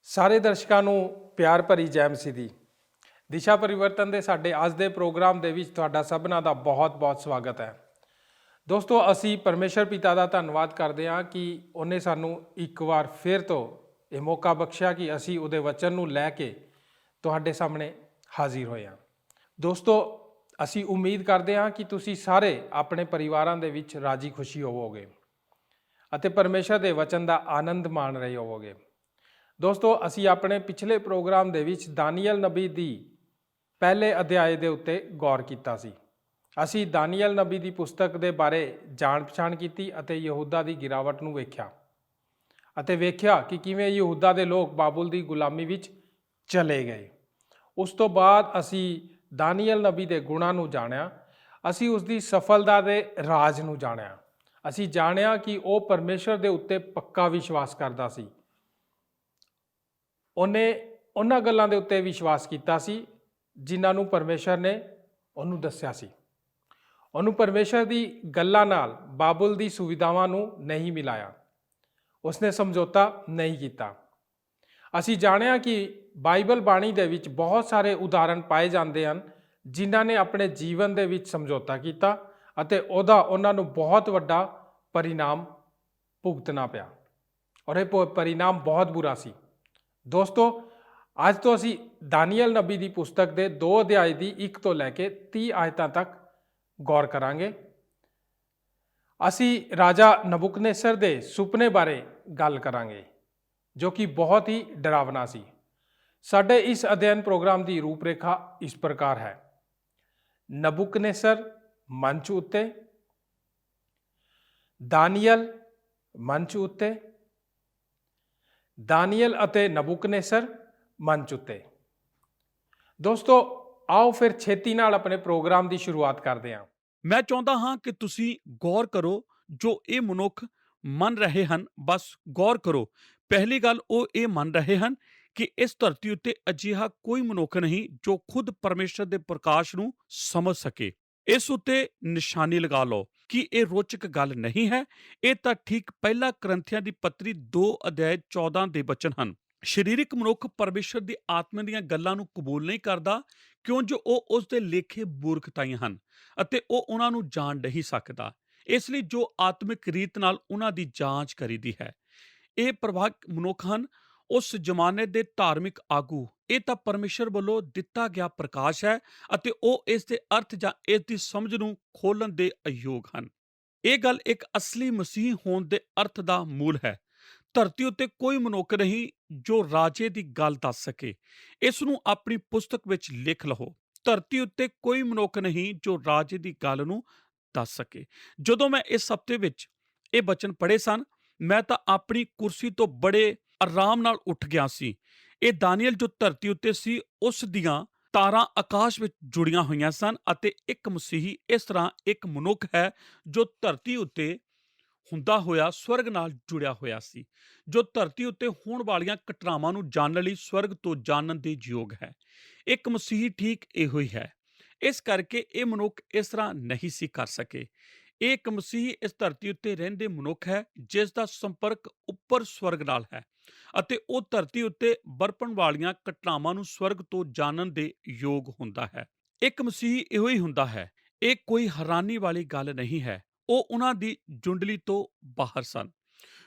ਸਾਰੇ ਦਰਸ਼ਕਾਂ ਨੂੰ ਪਿਆਰ ਭਰੀ ਜੈ ਮਸੀਹ ਦੀ। ਦਿਸ਼ਾ ਪਰਿਵਰਤਨ ਦੇ ਸਾਡੇ ਅੱਜ ਦੇ ਪ੍ਰੋਗਰਾਮ ਦੇ ਵਿੱਚ ਤੁਹਾਡਾ ਸਭਨਾਂ ਦਾ ਬਹੁਤ-ਬਹੁਤ ਸਵਾਗਤ ਹੈ। ਦੋਸਤੋ, ਅਸੀਂ ਪਰਮੇਸ਼ਰ ਪਿਤਾ ਦਾ ਧੰਨਵਾਦ ਕਰਦੇ ਹਾਂ ਕਿ ਉਹਨੇ ਸਾਨੂੰ ਇੱਕ ਵਾਰ ਫਿਰ ਤੋਂ ਇਹ ਮੌਕਾ ਬਖਸ਼ਿਆ ਕਿ ਅਸੀਂ ਉਹਦੇ ਵਚਨ ਨੂੰ ਲੈ ਕੇ ਤੁਹਾਡੇ ਸਾਹਮਣੇ ਹਾਜ਼ਰ ਹੋਏ ਹਾਂ। ਦੋਸਤੋ, ਅਸੀਂ ਉਮੀਦ ਕਰਦੇ ਹਾਂ ਕਿ ਤੁਸੀਂ ਸਾਰੇ ਆਪਣੇ ਪਰਿਵਾਰਾਂ ਦੇ ਵਿੱਚ ਰਾਜੀ ਖੁਸ਼ੀ ਹੋਵੋਗੇ ਅਤੇ ਪਰਮੇਸ਼ਰ ਦੇ ਵਚਨ ਦਾ ਆਨੰਦ ਮਾਣ ਰਹੇ ਹੋਵੋਗੇ। ਦੋਸਤੋ, ਅਸੀਂ ਆਪਣੇ ਪਿਛਲੇ ਪ੍ਰੋਗਰਾਮ ਦੇ ਵਿੱਚ ਦਾਨੀਏਲ ਨਬੀ ਦੀ ਪਹਿਲੇ ਅਧਿਆਏ ਦੇ ਉੱਤੇ ਗੌਰ ਕੀਤਾ ਸੀ। ਅਸੀਂ ਦਾਨੀਏਲ ਨਬੀ ਦੀ ਪੁਸਤਕ ਦੇ ਬਾਰੇ ਜਾਣ ਪਛਾਣ ਕੀਤੀ ਅਤੇ ਯਹੂਦਾ ਦੀ ਗਿਰਾਵਟ ਨੂੰ ਵੇਖਿਆ ਅਤੇ ਵੇਖਿਆ ਕਿ ਕਿਵੇਂ ਯਹੂਦਾ ਦੇ ਲੋਕ ਬਾਬੁਲ ਦੀ ਗੁਲਾਮੀ ਵਿੱਚ ਚਲੇ ਗਏ। ਉਸ ਤੋਂ ਬਾਅਦ ਅਸੀਂ ਦਾਨੀਏਲ ਨਬੀ ਦੇ ਗੁਣਾਂ ਨੂੰ ਜਾਣਿਆ। ਅਸੀਂ ਉਸ ਦੀ ਸਫਲਤਾ ਦੇ ਰਾਜ ਨੂੰ ਜਾਣਿਆ। ਅਸੀਂ ਜਾਣਿਆ ਕਿ ਉਹ ਪਰਮੇਸ਼ਰ ਦੇ ਉੱਤੇ ਪੱਕਾ ਵਿਸ਼ਵਾਸ ਕਰਦਾ ਸੀ। ਉਹਨੇ ਉਹਨਾਂ ਗੱਲਾਂ ਦੇ ਉੱਤੇ ਵਿਸ਼ਵਾਸ ਕੀਤਾ ਸੀ ਜਿਨ੍ਹਾਂ ਨੂੰ ਪਰਮੇਸ਼ਰ ਨੇ ਉਹਨੂੰ ਦੱਸਿਆ ਸੀ। ਉਹਨੂੰ ਪਰਮੇਸ਼ਰ ਦੀ ਗੱਲਾਂ ਨਾਲ ਬਾਬੁਲ ਦੀ ਸੁਵਿਧਾਵਾਂ ਨੂੰ ਨਹੀਂ ਮਿਲਾਇਆ। ਉਸਨੇ ਸਮਝੌਤਾ ਨਹੀਂ ਕੀਤਾ। ਅਸੀਂ ਜਾਣਿਆ ਕਿ ਬਾਈਬਲ ਬਾਣੀ ਦੇ ਵਿੱਚ ਬਹੁਤ ਸਾਰੇ ਉਦਾਹਰਣ ਪਾਏ ਜਾਂਦੇ ਹਨ ਜਿਨ੍ਹਾਂ ਨੇ ਆਪਣੇ ਜੀਵਨ ਦੇ ਵਿੱਚ ਸਮਝੌਤਾ ਕੀਤਾ ਅਤੇ ਉਹਨਾਂ ਨੂੰ ਬਹੁਤ ਵੱਡਾ ਪਰਿਣਾਮ ਭੁਗਤਣਾ ਪਿਆ ਔਰ ਇਹ ਪਰਿਣਾਮ ਬਹੁਤ ਬੁਰਾ ਸੀ। ਦੋਸਤੋ, ਅੱਜ ਤੋਂ ਅਸੀਂ ਦਾਨੀਏਲ ਨਬੀ ਦੀ ਪੁਸਤਕ ਦੇ 2 ਅਧਿਆਏ ਦੀ 1 ਤੋਂ ਲੈ ਕੇ 30 ਆਇਤਾਂ ਤੱਕ ਗੌਰ ਕਰਾਂਗੇ। ਅਸੀਂ ਰਾਜਾ ਨਬੂਕਦਨੇਸਰ ਦੇ ਸੁਪਨੇ ਬਾਰੇ ਗੱਲ ਕਰਾਂਗੇ ਜੋ ਕਿ ਬਹੁਤ ਹੀ ਡਰਾਵਨਾ ਸੀ। ਸਾਡੇ ਇਸ ਅਧਿਐਨ ਪ੍ਰੋਗਰਾਮ ਦੀ ਰੂਪਰੇਖਾ ਇਸ ਪ੍ਰਕਾਰ ਹੈ। ਨਬੂਕਦਨੇਸਰ ਮੰਚ ਉੱਤੇ, ਦਾਨੀਏਲ ਮੰਚ ਉੱਤੇ, ਦਾਨੀਏਲ ਅਤੇ ਨਬੂਕਦਨੇਸਰ ਮੰਚ ਉੱਤੇ। ਦੋਸਤੋ, ਆਓ ਫਿਰ ਛੇਤੀ ਨਾਲ ਆਪਣੇ ਪ੍ਰੋਗਰਾਮ ਦੀ ਸ਼ੁਰੂਆਤ ਕਰਦੇ ਹਾਂ। ਮੈਂ ਚਾਹੁੰਦਾ ਹਾਂ ਕਿ ਤੁਸੀਂ ਗੌਰ ਕਰੋ ਜੋ ਇਹ ਮਨੁੱਖ ਮੰਨ ਰਹੇ ਹਨ। ਬਸ ਗੌਰ ਕਰੋ। ਪਹਿਲੀ ਗੱਲ, ਉਹ ਇਹ ਮੰਨ ਰਹੇ ਹਨ ਕਿ ਇਸ ਧਰਤੀ ਉੱਤੇ ਅਜਿਹਾ ਕੋਈ ਮਨੁੱਖ ਨਹੀਂ ਜੋ ਖੁਦ ਪਰਮੇਸ਼ਰ ਦੇ ਪ੍ਰਕਾਸ਼ ਨੂੰ ਸਮਝ ਸਕੇ। ਇਸ ਉੱਤੇ ਨਿਸ਼ਾਨੀ ਲਗਾ ਲਓ ਕਿ ਇਹ ਰੋਚਕ ਗੱਲ ਨਹੀਂ ਹੈ। ਇਹ ਤਾਂ ਠੀਕ ਪਹਿਲਾ ਕਰੰਥੀਆਂ ਦੀ ਪੱਤਰੀ 2 ਅਧਿਆਇ 14 ਦੇ ਬਚਨ ਹਨ। ਸਰੀਰਕ ਮਨੁੱਖ ਪਰਮੇਸ਼ਰ ਦੀ ਆਤਮਾ ਦੀਆਂ ਗੱਲਾਂ ਨੂੰ ਕਬੂਲ ਨਹੀਂ ਕਰਦਾ ਕਿਉਂ ਜੋ ਉਹ ਉਸ ਦੇ ਲੇਖੇ ਮੂਰਖਤਾਈਆਂ ਹਨ ਅਤੇ ਉਹ ਉਹਨਾਂ ਨੂੰ ਜਾਣ ਨਹੀਂ ਸਕਦਾ। ਇਸ ਲਈ ਜੋ ਆਤਮਿਕ ਰੀਤ ਨਾਲ ਉਹਨਾਂ ਦੀ ਜਾਂਚ ਕਰੀਦੀ ਹੈ। ਇਹ ਪ੍ਰਭਾਵਕ ਮਨੁੱਖ ਹਨ ਉਸ ਜ਼ਮਾਨੇ ਦੇ ਧਾਰਮਿਕ ਆਗੂ। ਇਹ ਤਾਂ ਪਰਮੇਸ਼ਰ ਵੱਲੋਂ ਦਿੱਤਾ ਗਿਆ ਪ੍ਰਕਾਸ਼ ਹੈ ਅਤੇ ਉਹ ਇਸ ਦੇ ਅਰਥ ਜਾਂ ਇਸ ਦੀ ਸਮਝ ਨੂੰ ਖੋਲ੍ਹਣ ਦੇ ਅਯੋਗ ਹਨ। ਇਹ ਗੱਲ ਇੱਕ ਅਸਲੀ ਮਸੀਹ ਹੋਣ ਦੇ ਅਰਥ ਦਾ ਮੂਲ ਹੈ। ਧਰਤੀ ਉੱਤੇ ਕੋਈ ਮਨੁੱਖ ਨਹੀਂ ਜੋ ਰਾਜੇ ਦੀ ਗੱਲ ਦੱਸ ਸਕੇ। ਇਸ ਨੂੰ ਆਪਣੀ ਪੁਸਤਕ ਵਿੱਚ ਲਿਖ ਲਓ। ਧਰਤੀ ਉੱਤੇ ਕੋਈ ਮਨੁੱਖ ਨਹੀਂ ਜੋ ਰਾਜੇ ਦੀ ਗੱਲ ਨੂੰ ਦੱਸ ਸਕੇ। ਜਦੋਂ ਮੈਂ ਇਸ ਹਫ਼ਤੇ ਵਿੱਚ ਇਹ ਬਚਨ ਪੜ੍ਹੇ ਸਨ, ਮੈਂ ਤਾਂ ਆਪਣੀ ਕੁਰਸੀ ਤੋਂ ਬੜੇ ਆਰਾਮ ਨਾਲ ਉੱਠ ਗਿਆ ਸੀ। ਇਹ ਦਾਨੀਏਲ ਜੋ ਧਰਤੀ ਉੱਤੇ ਸੀ, ਉਸ ਦੀਆਂ ਤਾਰਾਂ ਆਕਾਸ਼ ਵਿੱਚ ਜੁੜੀਆਂ ਹੋਈਆਂ ਸਨ ਅਤੇ ਇੱਕ ਮਸੀਹੀ ਇਸ ਤਰ੍ਹਾਂ ਇੱਕ ਮਨੁੱਖ ਹੈ ਜੋ ਧਰਤੀ ਉੱਤੇ ਹੁੰਦਾ ਹੋਇਆ ਸਵਰਗ ਨਾਲ ਜੁੜਿਆ ਹੋਇਆ ਸੀ, ਜੋ ਧਰਤੀ ਉੱਤੇ ਹੋਣ ਵਾਲੀਆਂ ਘਟਨਾਵਾਂ ਨੂੰ ਜਾਣਨ ਲਈ ਸਵਰਗ ਤੋਂ ਜਾਣਨ ਦੇ ਯੋਗ ਹੈ। ਇੱਕ ਮਸੀਹੀ ਠੀਕ ਇਹੋ ਹੀ ਹੈ। ਇਸ ਕਰਕੇ ਇਹ ਮਨੁੱਖ ਇਸ ਤਰ੍ਹਾਂ ਨਹੀਂ ਸੀ ਕਰ ਸਕੇ। ਇਹ ਇੱਕ ਮਸੀਹੀ ਇਸ ਧਰਤੀ ਉੱਤੇ ਰਹਿੰਦੇ ਮਨੁੱਖ ਹੈ ਜਿਸ ਦਾ ਸੰਪਰਕ ਉੱਪਰ ਸਵਰਗ ਨਾਲ ਹੈ ਅਤੇ ਉਹ ਧਰਤੀ ਉੱਤੇ ਵਰਪਣ ਵਾਲੀਆਂ ਘਟਨਾਵਾਂ ਨੂੰ ਸਵਰਗ ਤੋਂ ਜਾਣਨ ਦੇ ਯੋਗ ਹੁੰਦਾ ਹੈ। ਇੱਕ ਮਸੀਹੀ ਇਹੋ ਹੀ ਹੁੰਦਾ ਹੈ। ਇਹ ਕੋਈ ਹੈਰਾਨੀ ਵਾਲੀ ਗੱਲ ਨਹੀਂ ਹੈ। ਉਹ ਉਹਨਾਂ ਦੀ ਜੁੰਡਲੀ ਤੋਂ ਬਾਹਰ ਸਨ।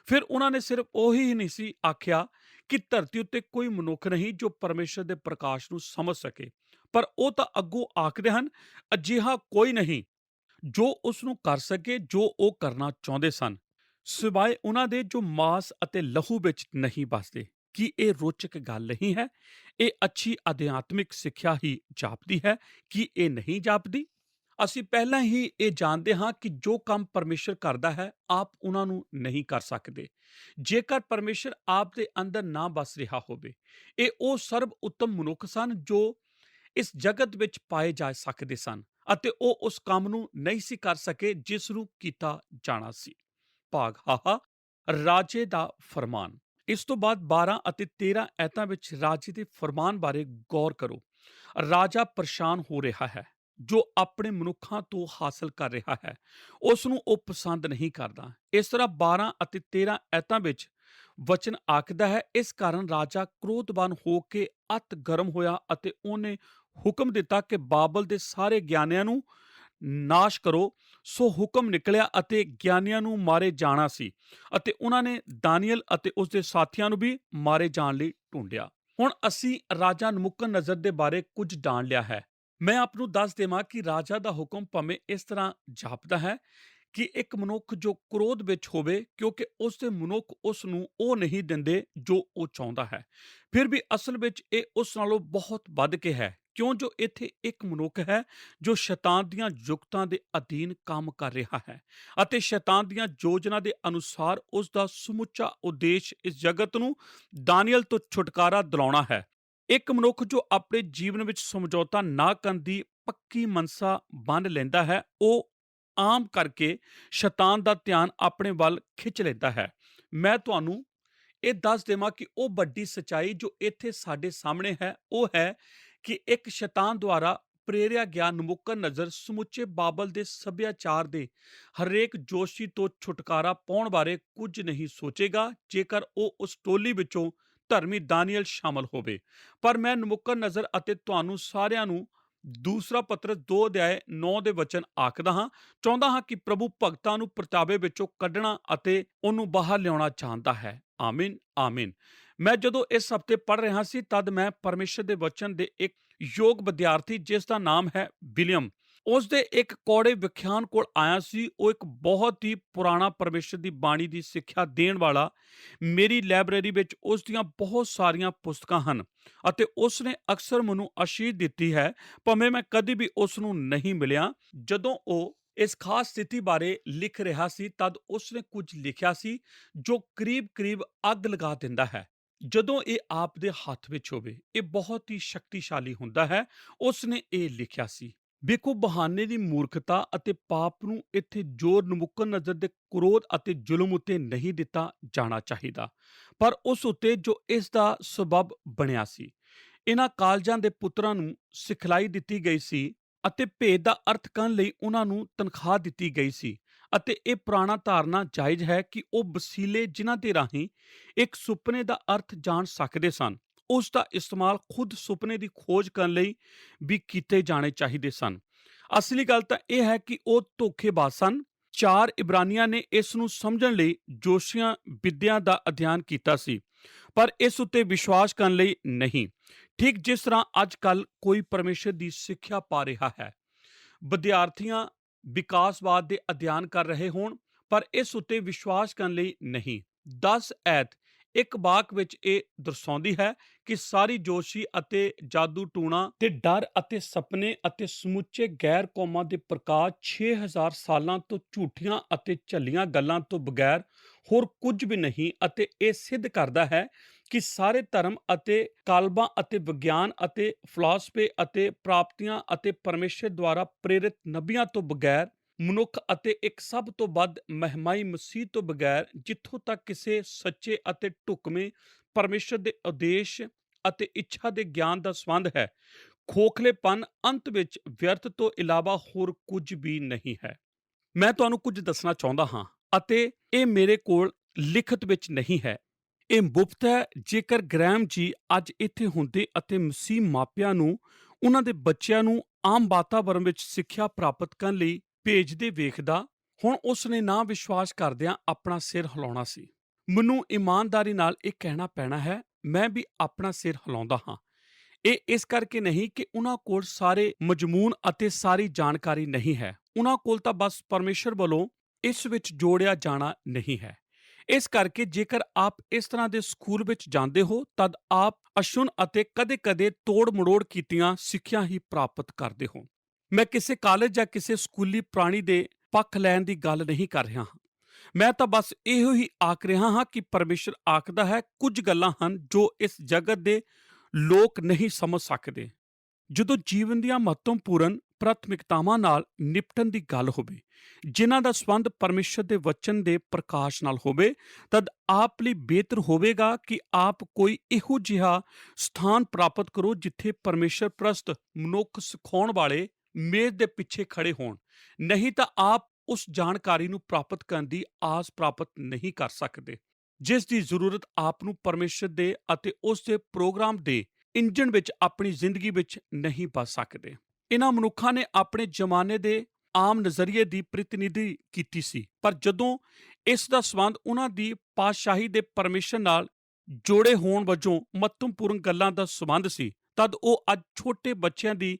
ਫਿਰ ਉਹਨਾਂ ਨੇ ਸਿਰਫ ਉਹੀ ਹੀ ਨਹੀਂ ਸੀ ਆਖਿਆ ਕਿ ਧਰਤੀ ਉੱਤੇ ਕੋਈ ਮਨੁੱਖ ਨਹੀਂ ਜੋ ਪਰਮੇਸ਼ਰ ਦੇ ਪ੍ਰਕਾਸ਼ ਨੂੰ ਸਮਝ ਸਕੇ, ਪਰ ਉਹ ਤਾਂ ਅੱਗੋਂ ਆਖਦੇ ਹਨ ਅਜਿਹਾ ਕੋਈ ਨਹੀਂ ਜੋ ਉਸ ਨੂੰ ਕਰ ਸਕੇ ਜੋ ਉਹ ਕਰਨਾ ਚਾਹੁੰਦੇ ਸਨ, ਸਿਵਾਏ ਉਹਨਾਂ ਦੇ ਜੋ ਮਾਸ ਅਤੇ ਲਹੂ ਵਿੱਚ ਨਹੀਂ ਬਸਦੇ। ਕੀ ਇਹ ਰੋਚਕ ਗੱਲ ਨਹੀਂ ਹੈ? ਇਹ ਅੱਛੀ ਅਧਿਆਤਮਿਕ ਸਿੱਖਿਆ ਹੀ ਜਾਪਦੀ ਹੈ। ਕੀ ਇਹ ਨਹੀਂ ਜਾਪਦੀ? ਅਸੀਂ ਪਹਿਲਾਂ ਹੀ ਇਹ ਜਾਣਦੇ ਹਾਂ ਕਿ ਜੋ ਕੰਮ ਪਰਮੇਸ਼ਰ ਕਰਦਾ ਹੈ, ਆਪ ਉਹਨਾਂ ਨੂੰ ਨਹੀਂ ਕਰ ਸਕਦੇ ਜੇਕਰ ਪਰਮੇਸ਼ਰ ਆਪ ਦੇ ਅੰਦਰ ਨਾ ਬਸ ਰਿਹਾ ਹੋਵੇ। ਇਹ ਉਹ ਸਰਬ ਉੱਤਮ ਮਨੁੱਖ ਸਨ ਜੋ ਇਸ ਜਗਤ ਵਿੱਚ ਪਾਏ ਜਾ ਸਕਦੇ ਸਨ ਅਤੇ ਉਹ ਉਸ ਕੰਮ ਨੂੰ ਨਹੀਂ ਸੀ ਕਰ ਸਕੇ ਜਿਸ ਨੂੰ ਕੀਤਾ ਜਾਣਾ ਸੀ। ਭਾਗ ਹਾਹਾ ਰਾਜੇ ਦਾ ਫਰਮਾਨ। ਇਸ ਤੋਂ ਬਾਅਦ 12 ਅਤੇ 13 ਐਤਾਂ ਵਿੱਚ ਰਾਜੇ ਦੇ ਫਰਮਾਨ ਬਾਰੇ ਗੌਰ ਕਰੋ। ਰਾਜਾ ਪਰੇਸ਼ਾਨ ਹੋ ਰਿਹਾ ਹੈ। ਜੋ ਆਪਣੇ ਮਨੁੱਖਾਂ ਤੋਂ ਹਾਸਲ ਕਰ ਰਿਹਾ ਹੈ ਉਸ ਨੂੰ ਉਹ ਪਸੰਦ ਨਹੀਂ ਕਰਦਾ। ਇਸ ਤਰ੍ਹਾਂ 12 ਅਤੇ 13 ਐਤਾਂ ਵਿੱਚ ਵਚਨ ਆਖਦਾ ਹੈ, ਇਸ ਕਾਰਨ ਰਾਜਾ ਕ੍ਰੋਧਵਾਨ ਹੋ ਕੇ ਅਤ ਗਰਮ ਹੋਇਆ ਅਤੇ ਉਹਨੇ ਹੁਕਮ ਦਿੱਤਾ ਕਿ ਬਾਬਲ ਦੇ ਸਾਰੇ ਗਿਆਨੀਆਂ ਨੂੰ ਨਾਸ਼ ਕਰੋ। ਸੋ ਹੁਕਮ ਨਿਕਲਿਆ ਅਤੇ ਗਿਆਨੀਆਂ ਨੂੰ ਮਾਰੇ ਜਾਣਾ ਸੀ ਅਤੇ ਉਹਨਾਂ ਨੇ ਦਾਨੀਅਲ ਅਤੇ ਉਸਦੇ ਸਾਥੀਆਂ ਨੂੰ ਵੀ ਮਾਰੇ ਜਾਣ ਲਈ ਢੂੰਡਿਆ। ਹੁਣ ਅਸੀਂ ਰਾਜਾ ਨਬੂਕਦਨਜ਼ਰ ਦੇ ਬਾਰੇ ਕੁਝ ਜਾਣ ਲਿਆ ਹੈ। ਮੈਂ ਆਪ ਨੂੰ ਦੱਸ ਦੇਵਾਂ ਕਿ ਰਾਜਾ ਦਾ ਹੁਕਮ ਭਾਵੇਂ ਇਸ ਤਰ੍ਹਾਂ ਜਾਪਦਾ ਹੈ ਕਿ ਇੱਕ ਮਨੁੱਖ ਜੋ ਕ੍ਰੋਧ ਵਿੱਚ ਹੋਵੇ, ਕਿਉਂਕਿ ਉਸਦੇ ਮਨੁੱਖ ਉਸ ਨੂੰ ਉਹ ਨਹੀਂ ਦਿੰਦੇ ਜੋ ਉਹ ਚਾਹੁੰਦਾ ਹੈ। ਫਿਰ ਵੀ ਅਸਲ ਵਿੱਚ ਇਹ ਉਸ ਨਾਲੋਂ ਬਹੁਤ ਵੱਧ ਕੇ ਹੈ, ਕਿਉਂ ਜੋ ਇੱਥੇ ਇੱਕ ਮਨੁੱਖ ਹੈ ਜੋ ਸ਼ੈਤਾਨ ਦੀਆਂ ਜੁਗਤਾਂ ਦੇ ਅਧੀਨ ਕੰਮ ਕਰ ਰਿਹਾ ਹੈ ਅਤੇ ਸ਼ੈਤਾਨ ਦੀਆਂ ਯੋਜਨਾ ਦੇ ਅਨੁਸਾਰ ਉਸ ਦਾ ਸਮੁੱਚਾ ਉਦੇਸ਼ ਇਸ ਜਗਤ ਨੂੰ ਦਾਨੀਅਲ ਤੋਂ ਛੁਟਕਾਰਾ ਦਿਲਾਉਣਾ ਹੈ। ਇੱਕ ਮਨੁੱਖ ਜੋ ਆਪਣੇ ਜੀਵਨ ਵਿੱਚ ਸਮਝੌਤਾ ਨਾ ਕਰਨ ਦੀ ਪੱਕੀ ਮਨਸਾ ਬੰਨ੍ਹ ਲੈਂਦਾ ਹੈ, ਉਹ ਆਮ ਕਰਕੇ ਸ਼ੈਤਾਨ ਦਾ ਧਿਆਨ ਆਪਣੇ ਵੱਲ ਖਿੱਚ ਲੈਂਦਾ ਹੈ। ਮੈਂ ਤੁਹਾਨੂੰ ਇਹ ਦੱਸ ਦੇਵਾਂ ਕਿ ਉਹ ਵੱਡੀ ਸਚਾਈ ਜੋ ਇੱਥੇ ਸਾਡੇ ਸਾਹਮਣੇ ਹੈ, ਉਹ ਹੈ ਕਿ ਇੱਕ ਸ਼ੈਤਾਨ ਦੁਆਰਾ ਪ੍ਰੇਰਿਆ ਗਿਆ ਨਬੂਕਦਨਜ਼ਰ ਸਮੁੱਚੇ ਬਾਬਲ ਦੇ ਸੱਭਿਆਚਾਰ ਦੇ ਹਰੇਕ ਜੋਸ਼ੀ ਤੋਂ ਛੁਟਕਾਰਾ ਪਾਉਣ ਬਾਰੇ ਕੁਝ ਨਹੀਂ ਸੋਚੇਗਾ, ਜੇਕਰ ਉਹ ਉਸ ਟੋਲੀ ਵਿੱਚੋਂ ਧਰਮੀ ਦਾਨੀਅਲ ਸ਼ਾਮਲ ਹੋਵੇ। ਪਰ ਮੈਂ ਨਬੂਕਦਨਜ਼ਰ ਅਤੇ ਤੁਹਾਨੂੰ ਸਾਰਿਆਂ ਨੂੰ ਦੂਸਰਾ ਪਤਰਸ 2:9 ਦੇ ਵਚਨ ਆਖਦਾ ਹਾਂ, ਚਾਹੁੰਦਾ ਹਾਂ ਕਿ ਪ੍ਰਭੂ ਭਗਤਾਂ ਨੂੰ ਪਰਤਾਵੇ ਵਿੱਚੋਂ ਕੱਢਣਾ ਅਤੇ ਉਹਨੂੰ ਬਾਹਰ ਲਿਆਉਣਾ ਚਾਹੁੰਦਾ ਹੈ। ਆਮੀਨ, ਆਮੀਨ। ਮੈਂ ਜਦੋਂ ਇਸ ਹਫ਼ਤੇ ਪੜ੍ਹ ਰਿਹਾ ਸੀ, ਤਦ ਮੈਂ ਪਰਮੇਸ਼ਰ ਦੇ ਵਚਨ ਦੇ ਇੱਕ ਯੋਗ ਵਿਦਿਆਰਥੀ, ਜਿਸ ਦਾ ਨਾਮ ਹੈ ਵਿਲੀਅਮ, ਉਸ ਦੇ ਇੱਕ ਕੌੜੇ ਵਿਖਿਆਨ ਕੋਲ ਆਇਆ ਸੀ। ਉਹ ਇੱਕ ਬਹੁਤ ਹੀ ਪੁਰਾਣਾ ਪਰਮੇਸ਼ਰ ਦੀ ਬਾਣੀ ਦੀ ਸਿੱਖਿਆ ਦੇਣ ਵਾਲਾ। ਮੇਰੀ ਲਾਇਬ੍ਰੇਰੀ ਵਿੱਚ ਉਸ ਦੀਆਂ ਬਹੁਤ ਸਾਰੀਆਂ ਪੁਸਤਕਾਂ ਹਨ ਅਤੇ ਉਸ ਨੇ ਅਕਸਰ ਮੈਨੂੰ ਅਸ਼ੀਸ਼ ਦਿੱਤੀ ਹੈ, ਭਾਵੇਂ ਮੈਂ ਕਦੀ ਵੀ ਉਸ ਨੂੰ ਨਹੀਂ ਮਿਲਿਆ। ਜਦੋਂ ਉਹ ਇਸ ਖਾਸ ਸਥਿਤੀ ਬਾਰੇ ਲਿਖ ਰਿਹਾ ਸੀ, ਤਦ ਉਸ ਨੇ ਕੁਝ ਲਿਖਿਆ ਸੀ ਜੋ ਕਰੀਬ-ਕਰੀਬ ਅੱਗ ਲਗਾ ਦਿੰਦਾ ਹੈ ਜਦੋਂ ਇਹ ਆਪ ਦੇ ਹੱਥ ਵਿੱਚ ਹੋਵੇ। ਇਹ ਬਹੁਤ ਹੀ ਸ਼ਕਤੀਸ਼ਾਲੀ ਹੁੰਦਾ ਹੈ। ਉਸ ਨੇ ਇਹ ਲਿਖਿਆ ਸੀ, ਵੇਖੋ, ਬਹਾਨੇ ਦੀ ਮੂਰਖਤਾ ਅਤੇ ਪਾਪ ਨੂੰ ਇੱਥੇ ਜ਼ੋਰ ਨਬੂਕਦਨਜ਼ਰ ਦੇ ਕ੍ਰੋਧ ਅਤੇ ਜ਼ੁਲਮ ਉੱਤੇ ਨਹੀਂ ਦਿੱਤਾ ਜਾਣਾ ਚਾਹੀਦਾ, ਪਰ ਉਸ ਉੱਤੇ ਜੋ ਇਸ ਦਾ ਸਬੱਬ ਬਣਿਆ ਸੀ। ਇਹਨਾਂ ਕਾਲਜਾਂ ਦੇ ਪੁੱਤਰਾਂ ਨੂੰ ਸਿਖਲਾਈ ਦਿੱਤੀ ਗਈ ਸੀ ਅਤੇ ਭੇਦ ਦਾ ਅਰਥ ਕਰਨ ਲਈ ਉਹਨਾਂ ਨੂੰ ਤਨਖਾਹ ਦਿੱਤੀ ਗਈ ਸੀ ਅਤੇ ਇਹ ਪੁਰਾਣਾ ਧਾਰਨਾ ਜਾਇਜ਼ ਹੈ ਕਿ ਉਹ ਵਸੀਲੇ ਜਿਨ੍ਹਾਂ ਦੇ ਰਾਹੀਂ ਇੱਕ ਸੁਪਨੇ ਦਾ ਅਰਥ ਜਾਣ ਸਕਦੇ ਸਨ, ਉਸ ਦਾ ਇਸਤੇਮਾਲ ਖੁਦ ਸੁਪਨੇ ਦੀ ਖੋਜ ਕਰਨ ਲਈ ਵੀ ਕੀਤੇ ਜਾਣੇ ਚਾਹੀਦੇ ਸਨ। ਅਸਲੀ ਗੱਲ ਤਾਂ ਇਹ ਹੈ ਕਿ ਉਹ ਧੋਖੇਬਾਜ਼ ਸਨ। 4 ਇਬਰਾਨੀਆਂ ਨੇ ਇਸ ਨੂੰ ਸਮਝਣ ਲਈ ਜੋਸ਼ੀਆਂ ਵਿਦਿਆ ਦਾ ਅਧਿਐਨ ਕੀਤਾ ਸੀ, ਪਰ ਇਸ ਉੱਤੇ ਵਿਸ਼ਵਾਸ ਕਰਨ ਲਈ ਨਹੀਂ, ਠੀਕ ਜਿਸ ਤਰ੍ਹਾਂ ਅੱਜ ਕੱਲ੍ਹ ਕੋਈ ਪਰਮੇਸ਼ਰ ਦੀ ਸਿੱਖਿਆ ਪਾ ਰਿਹਾ ਹੈ। ਵਿਦਿਆਰਥੀਆਂ ਵਿਕਾਸਵਾਦ ਦੇ ਅਧਿਐਨ ਕਰ ਰਹੇ ਹੋਣ, ਪਰ ਇਸ ਉੱਤੇ ਵਿਸ਼ਵਾਸ ਕਰਨ ਲਈ ਨਹੀਂ। 10 ਐਤ ਇੱਕ ਵਾਕ ਵਿੱਚ ਇਹ ਦਰਸਾਉਂਦੀ ਹੈ ਕਿ ਸਾਰੀ ਜੋਸ਼ੀ ਅਤੇ ਜਾਦੂ ਟੂਣਾ ਤੇ ਡਰ ਅਤੇ ਸੁਪਨੇ ਅਤੇ ਸਮੁੱਚੇ ਗੈਰ ਕੌਮਾਂ ਦੇ ਪ੍ਰਕਾਸ਼ 6000 ਸਾਲਾਂ ਤੋਂ ਝੂਠੀਆਂ ਅਤੇ ਝੱਲੀਆਂ ਗੱਲਾਂ ਤੋਂ ਬਗੈਰ ਹੋਰ ਕੁਝ ਵੀ ਨਹੀਂ, ਅਤੇ ਇਹ ਸਿੱਧ ਕਰਦਾ ਹੈ ਕਿ ਸਾਰੇ ਧਰਮ ਅਤੇ ਕਾਲਬਾਂ ਅਤੇ ਵਿਗਿਆਨ ਅਤੇ ਫਲਸਫੇ ਅਤੇ ਪ੍ਰਾਪਤੀਆਂ ਅਤੇ ਪਰਮੇਸ਼ਰ ਦੁਆਰਾ ਪ੍ਰੇਰਿਤ ਨਬੀਆਂ ਤੋਂ ਬਗੈਰ ਮਨੁੱਖ ਅਤੇ ਇੱਕ ਸਭ ਤੋਂ ਵੱਧ ਮਹਿਮਾਈ ਮਸੀਹ ਤੋਂ ਬਗੈਰ, ਜਿੱਥੋਂ ਤੱਕ ਕਿਸੇ ਸੱਚੇ ਅਤੇ ਢੁਕਵੇਂ ਪਰਮੇਸ਼ਰ ਦੇ ਉਦੇਸ਼ ਅਤੇ ਇੱਛਾ ਦੇ ਗਿਆਨ ਦਾ ਸੰਬੰਧ ਹੈ, ਖੋਖਲੇਪਨ ਅੰਤ ਵਿੱਚ ਵਿਅਰਥ ਤੋਂ ਇਲਾਵਾ ਹੋਰ ਕੁਝ ਵੀ ਨਹੀਂ ਹੈ। ਮੈਂ ਤੁਹਾਨੂੰ ਕੁਝ ਦੱਸਣਾ ਚਾਹੁੰਦਾ ਹਾਂ ਅਤੇ ਇਹ ਮੇਰੇ ਕੋਲ ਲਿਖਤ ਵਿੱਚ ਨਹੀਂ ਹੈ, ਇਹ ਮੁਫਤ ਹੈ। ਜੇਕਰ ਗ੍ਰੈਹਮ ਜੀ ਅੱਜ ਇੱਥੇ ਹੁੰਦੇ ਅਤੇ ਮਸੀਹ ਮਾਪਿਆਂ ਨੂੰ ਉਹਨਾਂ ਦੇ ਬੱਚਿਆਂ ਨੂੰ ਆਮ ਵਾਤਾਵਰਣ ਵਿੱਚ ਸਿੱਖਿਆ ਪ੍ਰਾਪਤ ਕਰਨ ਲਈ ਭੇਜਦੇ ਵੇਖਦਾ, ਹੁਣ ਉਸ ਨੇ ਨਾ ਵਿਸ਼ਵਾਸ ਕਰਦਿਆਂ ਆਪਣਾ ਸਿਰ ਹਿਲਾਉਣਾ ਸੀ। ਮੈਨੂੰ ਇਮਾਨਦਾਰੀ ਨਾਲ ਇਹ ਕਹਿਣਾ ਪੈਣਾ ਹੈ, ਮੈਂ ਵੀ ਆਪਣਾ ਸਿਰ ਹਿਲਾਉਂਦਾ ਹਾਂ। ਇਹ ਇਸ ਕਰਕੇ ਨਹੀਂ ਕਿ ਉਹਨਾਂ ਕੋਲ ਸਾਰੇ ਮਜ਼ਮੂਨ ਅਤੇ ਸਾਰੀ ਜਾਣਕਾਰੀ ਨਹੀਂ ਹੈ, ਉਹਨਾਂ ਕੋਲ ਤਾਂ ਬਸ ਪਰਮੇਸ਼ਰ ਵੱਲੋਂ ਇਸ ਵਿੱਚ ਜੋੜਿਆ ਜਾਣਾ ਨਹੀਂ ਹੈ। ਇਸ ਕਰਕੇ ਜੇਕਰ ਆਪ ਇਸ ਤਰ੍ਹਾਂ ਦੇ ਸਕੂਲ ਵਿੱਚ ਜਾਂਦੇ ਹੋ, ਤਦ ਆਪ ਅਸ਼ੁਨ ਅਤੇ ਕਦੇ-ਕਦੇ ਤੋੜ-ਮੜੋੜ ਕੀਤੀਆਂ ਸਿੱਖਿਆ ਹੀ ਪ੍ਰਾਪਤ ਕਰਦੇ ਹੋ। ਮੈਂ ਕਿਸੇ ਕਾਲਜ ਜਾਂ ਕਿਸੇ ਸਕੂਲੀ ਪ੍ਰਾਣੀ ਦੇ ਪੱਖ ਲੈਣ ਦੀ ਗੱਲ ਨਹੀਂ ਕਰ ਰਿਹਾ ਹਾਂ। ਮੈਂ ਤਾਂ ਬਸ ਇਹੋ ਹੀ ਆਖ ਰਿਹਾ ਹਾਂ ਕਿ ਪਰਮੇਸ਼ਰ ਆਖਦਾ ਹੈ, ਕੁਝ ਗੱਲਾਂ ਹਨ ਜੋ ਇਸ ਜਗਤ ਦੇ ਲੋਕ ਨਹੀਂ ਸਮਝ ਸਕਦੇ। ਜਦੋਂ ਜੀਵਨ ਦੀਆਂ ਮਹੱਤਵਪੂਰਨ ਪ੍ਰਾਥਮਿਕਤਾਵਾਂ ਨਾਲ ਨਿਪਟਣ ਦੀ ਗੱਲ ਹੋਵੇ, ਜਿਨ੍ਹਾਂ ਦਾ ਸੰਬੰਧ ਪਰਮੇਸ਼ਰ ਦੇ ਵਚਨ ਦੇ ਪ੍ਰਕਾਸ਼ ਨਾਲ ਹੋਵੇ, ਤਦ ਆਪ ਲਈ ਬਿਹਤਰ ਹੋਵੇਗਾ ਕਿ ਆਪ ਕੋਈ ਇਹੋ ਜਿਹਾ ਸਥਾਨ ਪ੍ਰਾਪਤ ਕਰੋ ਜਿੱਥੇ ਪਰਮੇਸ਼ਰ ਪ੍ਰਸਤ ਮਨੁੱਖ ਸਿਖਾਉਣ ਵਾਲੇ ਮੇਜ਼ ਦੇ ਪਿੱਛੇ ਖੜੇ ਹੋਣ। ਨਹੀਂ ਤਾਂ ਆਪ ਉਸ ਜਾਣਕਾਰੀ ਨੂੰ ਪ੍ਰਾਪਤ ਕਰਨ ਦੀ ਆਸ ਪ੍ਰਾਪਤ ਨਹੀਂ ਕਰ ਸਕਦੇ। ਜਿਸ ਦੀ ਜ਼ਰੂਰਤ ਆਪ ਨੂੰ ਪਰਮੇਸ਼ਰ ਦੇ ਅਤੇ ਉਸ ਦੇ ਪ੍ਰੋਗਰਾਮ ਦੇ ਇੰਜਣ ਵਿੱਚ ਆਪਣੀ ਜ਼ਿੰਦਗੀ ਵਿੱਚ ਨਹੀਂ ਬਚ ਸਕਦੇ। ਇਹਨਾਂ ਮਨੁੱਖਾਂ ਨੇ ਆਪਣੇ ਜ਼ਮਾਨੇ ਦੇ ਆਮ ਨਜ਼ਰੀਏ ਦੀ ਪ੍ਰਤੀਨਿਧੀ ਕੀਤੀ ਸੀ, ਪਰ ਜਦੋਂ ਇਸ ਦਾ ਸੰਬੰਧ ਉਹਨਾਂ ਦੀ ਪਾਤਸ਼ਾਹੀ ਦੇ ਪਰਮੇਸ਼ਰ ਨਾਲ ਜੋੜੇ ਹੋਣ ਵਜੋਂ ਮਹੱਤਵਪੂਰਨ ਗੱਲਾਂ ਦਾ ਸੰਬੰਧ ਸੀ, ਤਦ ਉਹ ਅੱਜ ਛੋਟੇ ਬੱਚਿਆਂ ਦੀ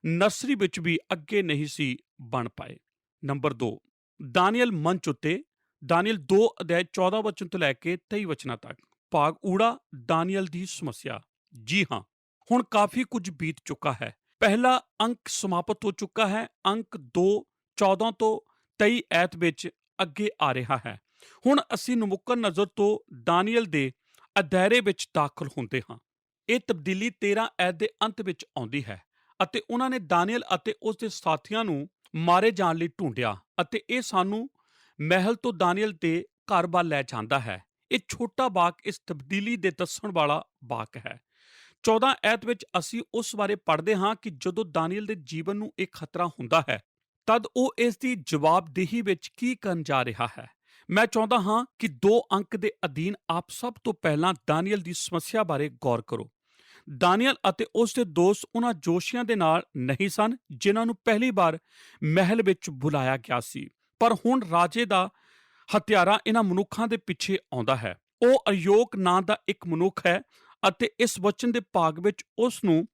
ਨਰਸਰੀ ਵਿੱਚ ਵੀ ਅੱਗੇ ਨਹੀਂ ਸੀ ਬਣ ਪਾਏ। ਨੰਬਰ 2, ਦਾਨੀਏਲ ਮੰਚ ਉੱਤੇ। ਦਾਨੀਏਲ 2 ਅਧਿਆਇ 14 ਵਚਨ ਤੋਂ ਲੈ ਕੇ 23 ਵਚਨਾਂ ਤੱਕ। ਭਾਗ ਊੜਾ, ਦਾਨੀਏਲ ਦੀ ਸਮੱਸਿਆ। ਜੀ ਹਾਂ, ਹੁਣ ਕਾਫੀ ਕੁਝ ਬੀਤ ਚੁੱਕਾ ਹੈ। ਪਹਿਲਾ ਅੰਕ ਸਮਾਪਤ ਹੋ ਚੁੱਕਾ ਹੈ। ਅੰਕ 2 14 ਤੋਂ 23 ਐਤ ਵਿੱਚ ਅੱਗੇ ਆ ਰਿਹਾ ਹੈ। ਹੁਣ ਅਸੀਂ ਨਮੁਕਰ ਨਜ਼ਰ ਤੋਂ ਦਾਨੀਏਲ ਦੇ ਅਦਾਇਰੇ ਵਿੱਚ ਦਾਖਲ ਹੁੰਦੇ ਹਾਂ। ਇਹ ਤਬਦੀਲੀ 13 ਐਤ ਦੇ ਅੰਤ ਵਿੱਚ ਆਉਂਦੀ ਹੈ ਅਤੇ ਉਹਨਾਂ ਨੇ ਦਾਨੀਏਲ ਅਤੇ ਉਸ ਦੇ ਸਾਥੀਆਂ ਨੂੰ ਮਾਰੇ ਜਾਣ ਲਈ ਢੂੰਡਿਆ ਅਤੇ ਇਹ ਸਾਨੂੰ ਮਹਿਲ ਤੋਂ ਦਾਨੀਏਲ ਦੇ ਘਰ ਵੱਲ ਲੈ ਜਾਂਦਾ ਹੈ। ਇਹ ਛੋਟਾ ਬਾਕ ਇਸ ਤਬਦੀਲੀ ਦੇ ਦੱਸਣ ਵਾਲਾ ਬਾਕ ਹੈ। 14 ਐਤ ਵਿੱਚ ਅਸੀਂ ਉਸ ਬਾਰੇ ਪੜ੍ਹਦੇ ਹਾਂ ਕਿ ਜਦੋਂ ਦਾਨੀਏਲ ਦੇ ਜੀਵਨ ਨੂੰ ਇੱਕ ਖਤਰਾ ਹੁੰਦਾ ਹੈ, ਤਦ ਉਹ ਇਸ ਦੀ ਜਵਾਬਦੇਹੀ ਵਿੱਚ ਕੀ ਕਰਨ ਜਾ ਰਿਹਾ ਹੈ। ਮੈਂ ਚਾਹੁੰਦਾ ਹਾਂ ਕਿ 2 ਅੰਕ ਦੇ ਅਧੀਨ ਆਪ ਸਭ ਤੋਂ ਪਹਿਲਾਂ ਦਾਨੀਏਲ ਦੀ ਸਮੱਸਿਆ ਬਾਰੇ ਗੌਰ ਕਰੋ। ਦਾਨੀਏਲ ਅਤੇ ਉਸ ਦੇ ਦੋਸਤ ਉਹਨਾਂ ਜੋਸ਼ੀਆਂ ਦੇ ਨਾਲ ਨਹੀਂ ਸਨ ਜਿਨ੍ਹਾਂ ਨੂੰ ਪਹਿਲੀ ਵਾਰ ਮਹਿਲ ਵਿੱਚ ਬੁਲਾਇਆ ਗਿਆ ਸੀ, ਪਰ ਹੁਣ ਰਾਜੇ ਦਾ ਹਥਿਆਰਾ ਇਹਨਾਂ ਮਨੁੱਖਾਂ ਦੇ ਪਿੱਛੇ ਆਉਂਦਾ ਹੈ। ਉਹ ਅਯੋਕ ਨਾਂ ਦਾ ਇੱਕ ਮਨੁੱਖ ਹੈ ਅਤੇ ਇਸ ਵਚਨ ਦੇ ਭਾਗ ਵਿੱਚ ਉਸ ਨੂੰ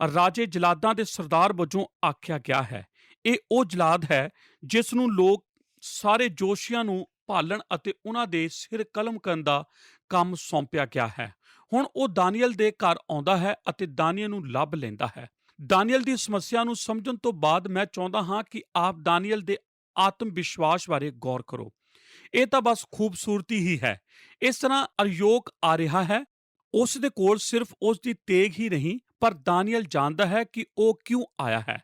ਰਾਜੇ ਜਲਾਦਾਂ ਦੇ ਸਰਦਾਰ ਵਜੋਂ ਆਖਿਆ ਗਿਆ ਹੈ। ਇਹ ਉਹ ਜਲਾਦ ਹੈ ਜਿਸ ਨੂੰ ਲੋਕ ਸਾਰੇ ਜੋਸ਼ੀਆਂ ਨੂੰ ਭਾਲਣ ਅਤੇ ਉਹਨਾਂ ਦੇ ਸਿਰ ਕਲਮ ਕਰਨ ਦਾ ਕੰਮ ਸੌਂਪਿਆ ਗਿਆ ਹੈ। ਹੁਣ ਉਹ ਦਾਨੀਏਲ ਦੇ ਘਰ ਆਉਂਦਾ ਹੈ ਅਤੇ ਦਾਨੀਏਲ ਨੂੰ ਲੱਭ ਲੈਂਦਾ ਹੈ। ਦਾਨੀਏਲ ਦੀ ਸਮੱਸਿਆ ਨੂੰ ਸਮਝਣ ਤੋਂ ਬਾਅਦ ਮੈਂ ਚਾਹੁੰਦਾ ਹਾਂ ਕਿ ਆਪ ਦਾਨੀਏਲ ਦੇ ਆਤਮ ਵਿਸ਼ਵਾਸ ਬਾਰੇ ਗੌਰ ਕਰੋ। ਇਹ ਤਾਂ ਬਸ ਖੂਬਸੂਰਤੀ ਹੀ ਹੈ। ਇਸ ਤਰ੍ਹਾਂ ਅਯੋਕ ਆ ਰਿਹਾ ਹੈ। ਉਸ ਦੇ ਕੋਲ ਸਿਰਫ ਉਸ ਦੀ ਤੇਗ ਹੀ ਨਹੀਂ, ਪਰ ਦਾਨੀਏਲ ਜਾਣਦਾ ਹੈ ਕਿ ਉਹ ਕਿਉਂ ਆਇਆ ਹੈ।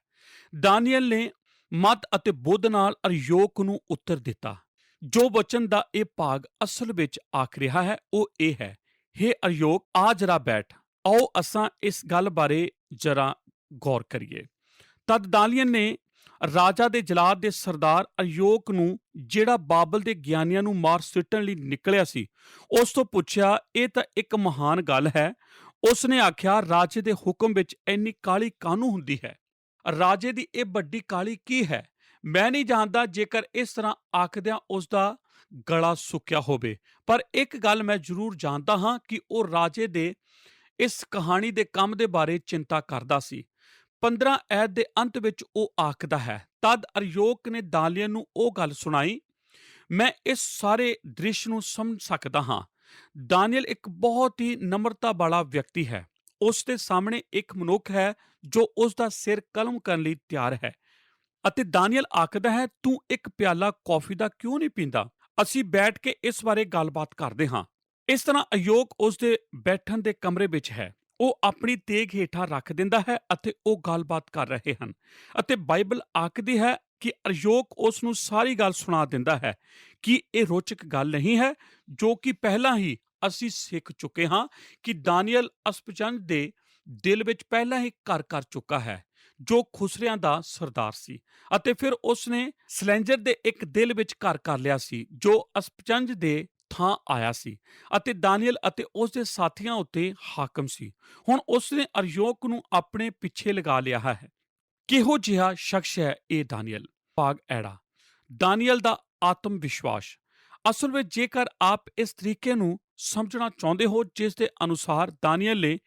ਦਾਨੀਏਲ ਨੇ ਮਤ ਅਤੇ ਬੁੱਧ ਨਾਲ ਅਯੋਕ ਨੂੰ ਉੱਤਰ ਦਿੱਤਾ। ਜੋ ਵਚਨ ਦਾ ਇਹ ਭਾਗ ਅਸਲ ਵਿੱਚ ਆਖ ਰਿਹਾ ਹੈ ਉਹ ਇਹ ਹੈ, ਹੇ ਅਯੋਕ, ਆ ਜਰਾ ਬੈਠ। ਆਓ ਅਸਾਂ ਇਸ ਗੱਲ ਬਾਰੇ ਜਰਾ ਗੌਰ ਕਰੀਏ। ਤਦ ਦਾਨੀਏਲ ਨੇ ਰਾਜਾ ਦੇ ਜਲਾਦ ਦੇ ਸਰਦਾਰ ਅਯੋਕ ਨੂੰ, ਜਿਹੜਾ ਬਾਬਲ ਦੇ ਗਿਆਨੀਆਂ ਨੂੰ ਮਾਰ ਸਿੱਟਣ ਲਈ ਨਿਕਲਿਆ ਸੀ, ਉਸ ਤੋਂ ਪੁੱਛਿਆ, ਇਹ ਤਾਂ ਇੱਕ ਮਹਾਨ ਗੱਲ ਹੈ। ਉਸ ਨੇ ਆਖਿਆ, ਰਾਜੇ ਦੇ ਹੁਕਮ ਵਿੱਚ ਇੰਨੀ ਕਾਹਲੀ ਕਾਹਨੂੰ ਹੁੰਦੀ ਹੈ? ਰਾਜੇ ਦੀ ਇਹ ਵੱਡੀ ਕਾਹਲੀ ਕੀ ਹੈ? ਮੈਂ ਨਹੀਂ ਜਾਣਦਾ ਜੇਕਰ ਇਸ ਤਰ੍ਹਾਂ ਆਖਦਿਆਂ ਉਸ ਦਾ ਗਲਾ ਸੁੱਕਿਆ ਹੋਵੇ, ਪਰ ਇੱਕ ਗੱਲ ਮੈਂ ਜ਼ਰੂਰ ਜਾਣਦਾ ਹਾਂ ਕਿ ਉਹ ਰਾਜੇ ਦੇ ਇਸ ਕਹਾਣੀ ਦੇ ਕੰਮ ਦੇ ਬਾਰੇ ਚਿੰਤਾ ਕਰਦਾ ਸੀ। 15 ਐਤ ਦੇ ਅੰਤ ਵਿੱਚ ਉਹ ਆਖਦਾ ਹੈ, ਤਦ ਅਯੋਕ ਨੇ ਦਾਨੀਏਲ ਨੂੰ ਉਹ ਗੱਲ ਸੁਣਾਈ। ਮੈਂ ਇਸ ਸਾਰੇ ਦ੍ਰਿਸ਼ ਨੂੰ ਸਮਝ ਸਕਦਾ ਹਾਂ। ਦਾਨੀਏਲ ਇੱਕ ਬਹੁਤ ਹੀ ਨਮਰਤਾ ਵਾਲਾ ਵਿਅਕਤੀ ਹੈ। ਉਸ ਦੇ ਸਾਹਮਣੇ ਇੱਕ ਮਨੁੱਖ ਹੈ ਜੋ ਉਸ ਦਾ ਸਿਰ ਕਲਮ ਕਰਨ ਲਈ ਤਿਆਰ ਹੈ ਅਤੇ ਦਾਨੀਏਲ ਆਖਦਾ ਹੈ, ਤੂੰ ਇੱਕ ਪਿਆਲਾ ਕੌਫੀ ਦਾ ਕਿਉਂ ਨਹੀਂ ਪੀਂਦਾ? ਅਸੀਂ ਬੈਠ ਕੇ ਇਸ ਬਾਰੇ ਗੱਲਬਾਤ ਕਰਦੇ ਹਾਂ। ਇਸ ਤਰ੍ਹਾਂ ਅਯੋਕ ਉਸ ਦੇ ਬੈਠਣ ਦੇ ਕਮਰੇ ਵਿੱਚ ਹੈ। ਉਹ ਆਪਣੀ ਤੇਗ ਹੇਠਾਂ ਰੱਖ ਦਿੰਦਾ ਹੈ ਅਤੇ ਉਹ ਗੱਲਬਾਤ ਕਰ ਰਹੇ ਹਨ ਅਤੇ ਬਾਈਬਲ ਆਖਦੀ ਹੈ ਕਿ ਅਯੋਕ ਉਸ ਨੂੰ ਸਾਰੀ ਗੱਲ ਸੁਣਾ ਦਿੰਦਾ ਹੈ। ਕਿ ਇਹ ਰੋਚਕ ਗੱਲ ਨਹੀਂ ਹੈ ਜੋ ਕਿ ਪਹਿਲਾਂ ਹੀ ਅਸੀਂ ਸਿੱਖ ਚੁੱਕੇ ਹਾਂ ਕਿ ਦਾਨੀਏਲ ਅਸਪਚੰਦ ਦੇ ਦਿਲ ਵਿੱਚ ਪਹਿਲਾਂ ਹੀ ਘਰ ਕਰ ਚੁੱਕਾ ਹੈ, ਜੋ ਖੁਸਰਿਆਂ ਦਾ ਸਰਦਾਰ ਸੀ, ਅਤੇ ਫਿਰ ਉਸ ਨੇ ਸਲੈਂਜਰ ਦੇ ਇੱਕ ਦਿਲ ਵਿੱਚ ਘਰ ਕਰ ਲਿਆ ਸੀ ਜੋ ਅਸਪਚੰਦ ਦੇ ਥਾਂ ਆਇਆ ਸੀ ਅਤੇ ਦਾਨੀਏਲ ਅਤੇ ਉਸ ਦੇ ਸਾਥੀਆਂ ਉੱਤੇ ਹਾਕਮ ਸੀ। ਹੁਣ ਉਸ ਨੇ ਅਯੋਕ ਨੂੰ ਆਪਣੇ ਪਿੱਛੇ ਲਗਾ ਲਿਆ ਹੈ। ਕਿਹੋ ਜਿਹਾ ਸ਼ਖਸ ਹੈ ਇਹ ਦਾਨੀਏਲ? ਭਾਗ ਐੜਾ, ਦਾਨੀਏਲ ਦਾ ਆਤਮ ਵਿਸ਼ਵਾਸ। ਅਸਲ ਵਿੱਚ ਜੇਕਰ ਆਪ ਇਸ ਤਰੀਕੇ ਨੂੰ ਸਮਝਣਾ ਚਾਹੁੰਦੇ ਹੋ ਜਿਸ ਦੇ ਅਨੁਸਾਰ ਦਾਨੀਏਲ ਨੇ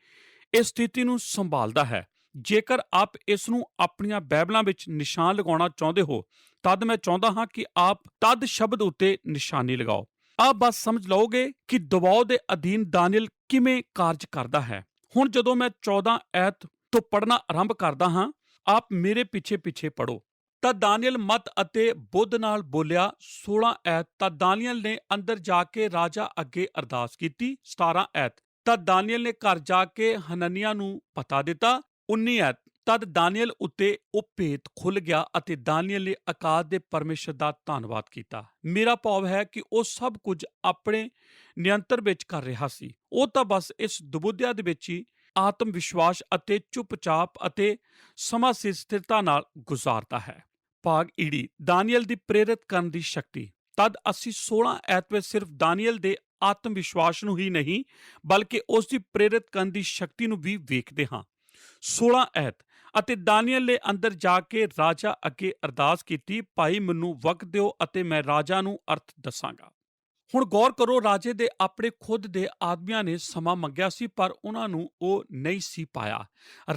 ਇਸ ਸਥਿਤੀ ਨੂੰ ਸੰਭਾਲਦਾ ਹੈ, ਜੇਕਰ ਆਪ ਇਸ ਨੂੰ ਆਪਣੀਆਂ ਬਾਈਬਲਾਂ ਵਿੱਚ ਨਿਸ਼ਾਨ ਲਗਾਉਣਾ ਚਾਹੁੰਦੇ ਹੋ, ਤਦ ਮੈਂ ਚਾਹੁੰਦਾ ਹਾਂ ਕਿ ਆਪ ਤਦ ਸ਼ਬਦ ਉੱਤੇ ਨਿਸ਼ਾਨੀ ਲਗਾਓ। ਆਪ ਬਸ ਸਮਝ ਲਓਗੇ ਕਿ ਦਬਾਅ ਦੇ ਅਧੀਨ ਦਾਨੀਏਲ ਕਿਵੇਂ ਕਾਰਜ ਕਰਦਾ ਹੈ। ਹੁਣ ਜਦੋਂ ਮੈਂ 14 ਐਤ ਤੋਂ ਪੜ੍ਹਨਾ ਆਰੰਭ ਕਰਦਾ ਹਾਂ, ਆਪ ਮੇਰੇ ਪਿੱਛੇ ਪਿੱਛੇ ਪੜ੍ਹੋ। ਤਾਂ ਦਾਨੀਏਲ ਮਤ ਅਤੇ ਬੁੱਧ ਨਾਲ ਬੋਲਿਆ। 16 ਐਤ, ਤਾਂ ਦਾਨੀਏਲ ਨੇ ਅੰਦਰ ਜਾ ਕੇ ਰਾਜਾ ਅੱਗੇ ਅਰਦਾਸ ਕੀਤੀ। 17 ਐਤ, ਤਾਂ ਦਾਨੀਏਲ ਨੇ ਘਰ ਜਾ ਕੇ ਹਨਨਿਯਾਹ ਨੂੰ ਪਤਾ ਦਿੱਤਾ। 19 ਐਤ, ਤਦ ਦਾਨੀਏਲ ਉੱਤੇ ਉਹ ਭੇਤ ਖੁੱਲ ਗਿਆ ਅਤੇ ਦਾਨੀਏਲ ਨੇ ਆਕਾਸ਼ ਦੇ ਪਰਮੇਸ਼ਰ ਦਾ ਧੰਨਵਾਦ ਕੀਤਾ। ਮੇਰਾ ਭਾਵ ਹੈ ਕਿ ਉਹ ਸਭ ਕੁਝ ਆਪਣੇ ਨਿਯੰਤਰਣ ਵਿੱਚ ਕਰ ਰਿਹਾ ਸੀ। ਉਹ ਤਾਂ ਬਸ ਇਸ ਦੁਬੁੱਧਿਆ ਦੇ ਵਿੱਚ ਹੀ ਆਤਮ ਵਿਸ਼ਵਾਸ ਅਤੇ ਚੁੱਪਚਾਪ ਅਤੇ ਸਮਾਂ ਸਿਰ ਸਥਿਰਤਾ ਨਾਲ ਗੁਜ਼ਾਰਦਾ ਹੈ। ਭਾਗ ਈੜੀ, ਦਾਨੀਏਲ ਦੀ ਪ੍ਰੇਰਿਤ ਕਰਨ ਦੀ ਸ਼ਕਤੀ। ਤਦ ਅਸੀਂ 16 ਐਤ ਵਿੱਚ ਸਿਰਫ ਦਾਨੀਏਲ ਦੇ ਆਤਮ ਵਿਸ਼ਵਾਸ ਨੂੰ ਹੀ ਨਹੀਂ ਬਲਕਿ ਉਸ ਦੀ ਪ੍ਰੇਰਿਤ ਕਰਨ ਦੀ ਸ਼ਕਤੀ ਨੂੰ ਵੀ ਵੇਖਦੇ ਹਾਂ। 16 ਐਤ ਅਤੇ ਦਾਨੀਏਲ ਨੇ ਅੰਦਰ ਜਾ ਕੇ ਰਾਜਾ ਅੱਗੇ ਅਰਦਾਸ ਕੀਤੀ, ਭਾਈ ਮੈਨੂੰ ਵਕਤ ਦਿਓ ਅਤੇ ਮੈਂ ਰਾਜਾ ਨੂੰ ਅਰਥ ਦੱਸਾਂਗਾ। ਹੁਣ ਗੌਰ ਕਰੋ, ਰਾਜੇ ਦੇ ਆਪਣੇ ਖੁਦ ਦੇ ਆਦਮੀਆਂ ਨੇ ਸਮਾਂ ਮੰਗਿਆ ਸੀ ਪਰ ਉਹਨਾਂ ਨੂੰ ਉਹ ਨਹੀਂ ਸੀ ਪਾਇਆ।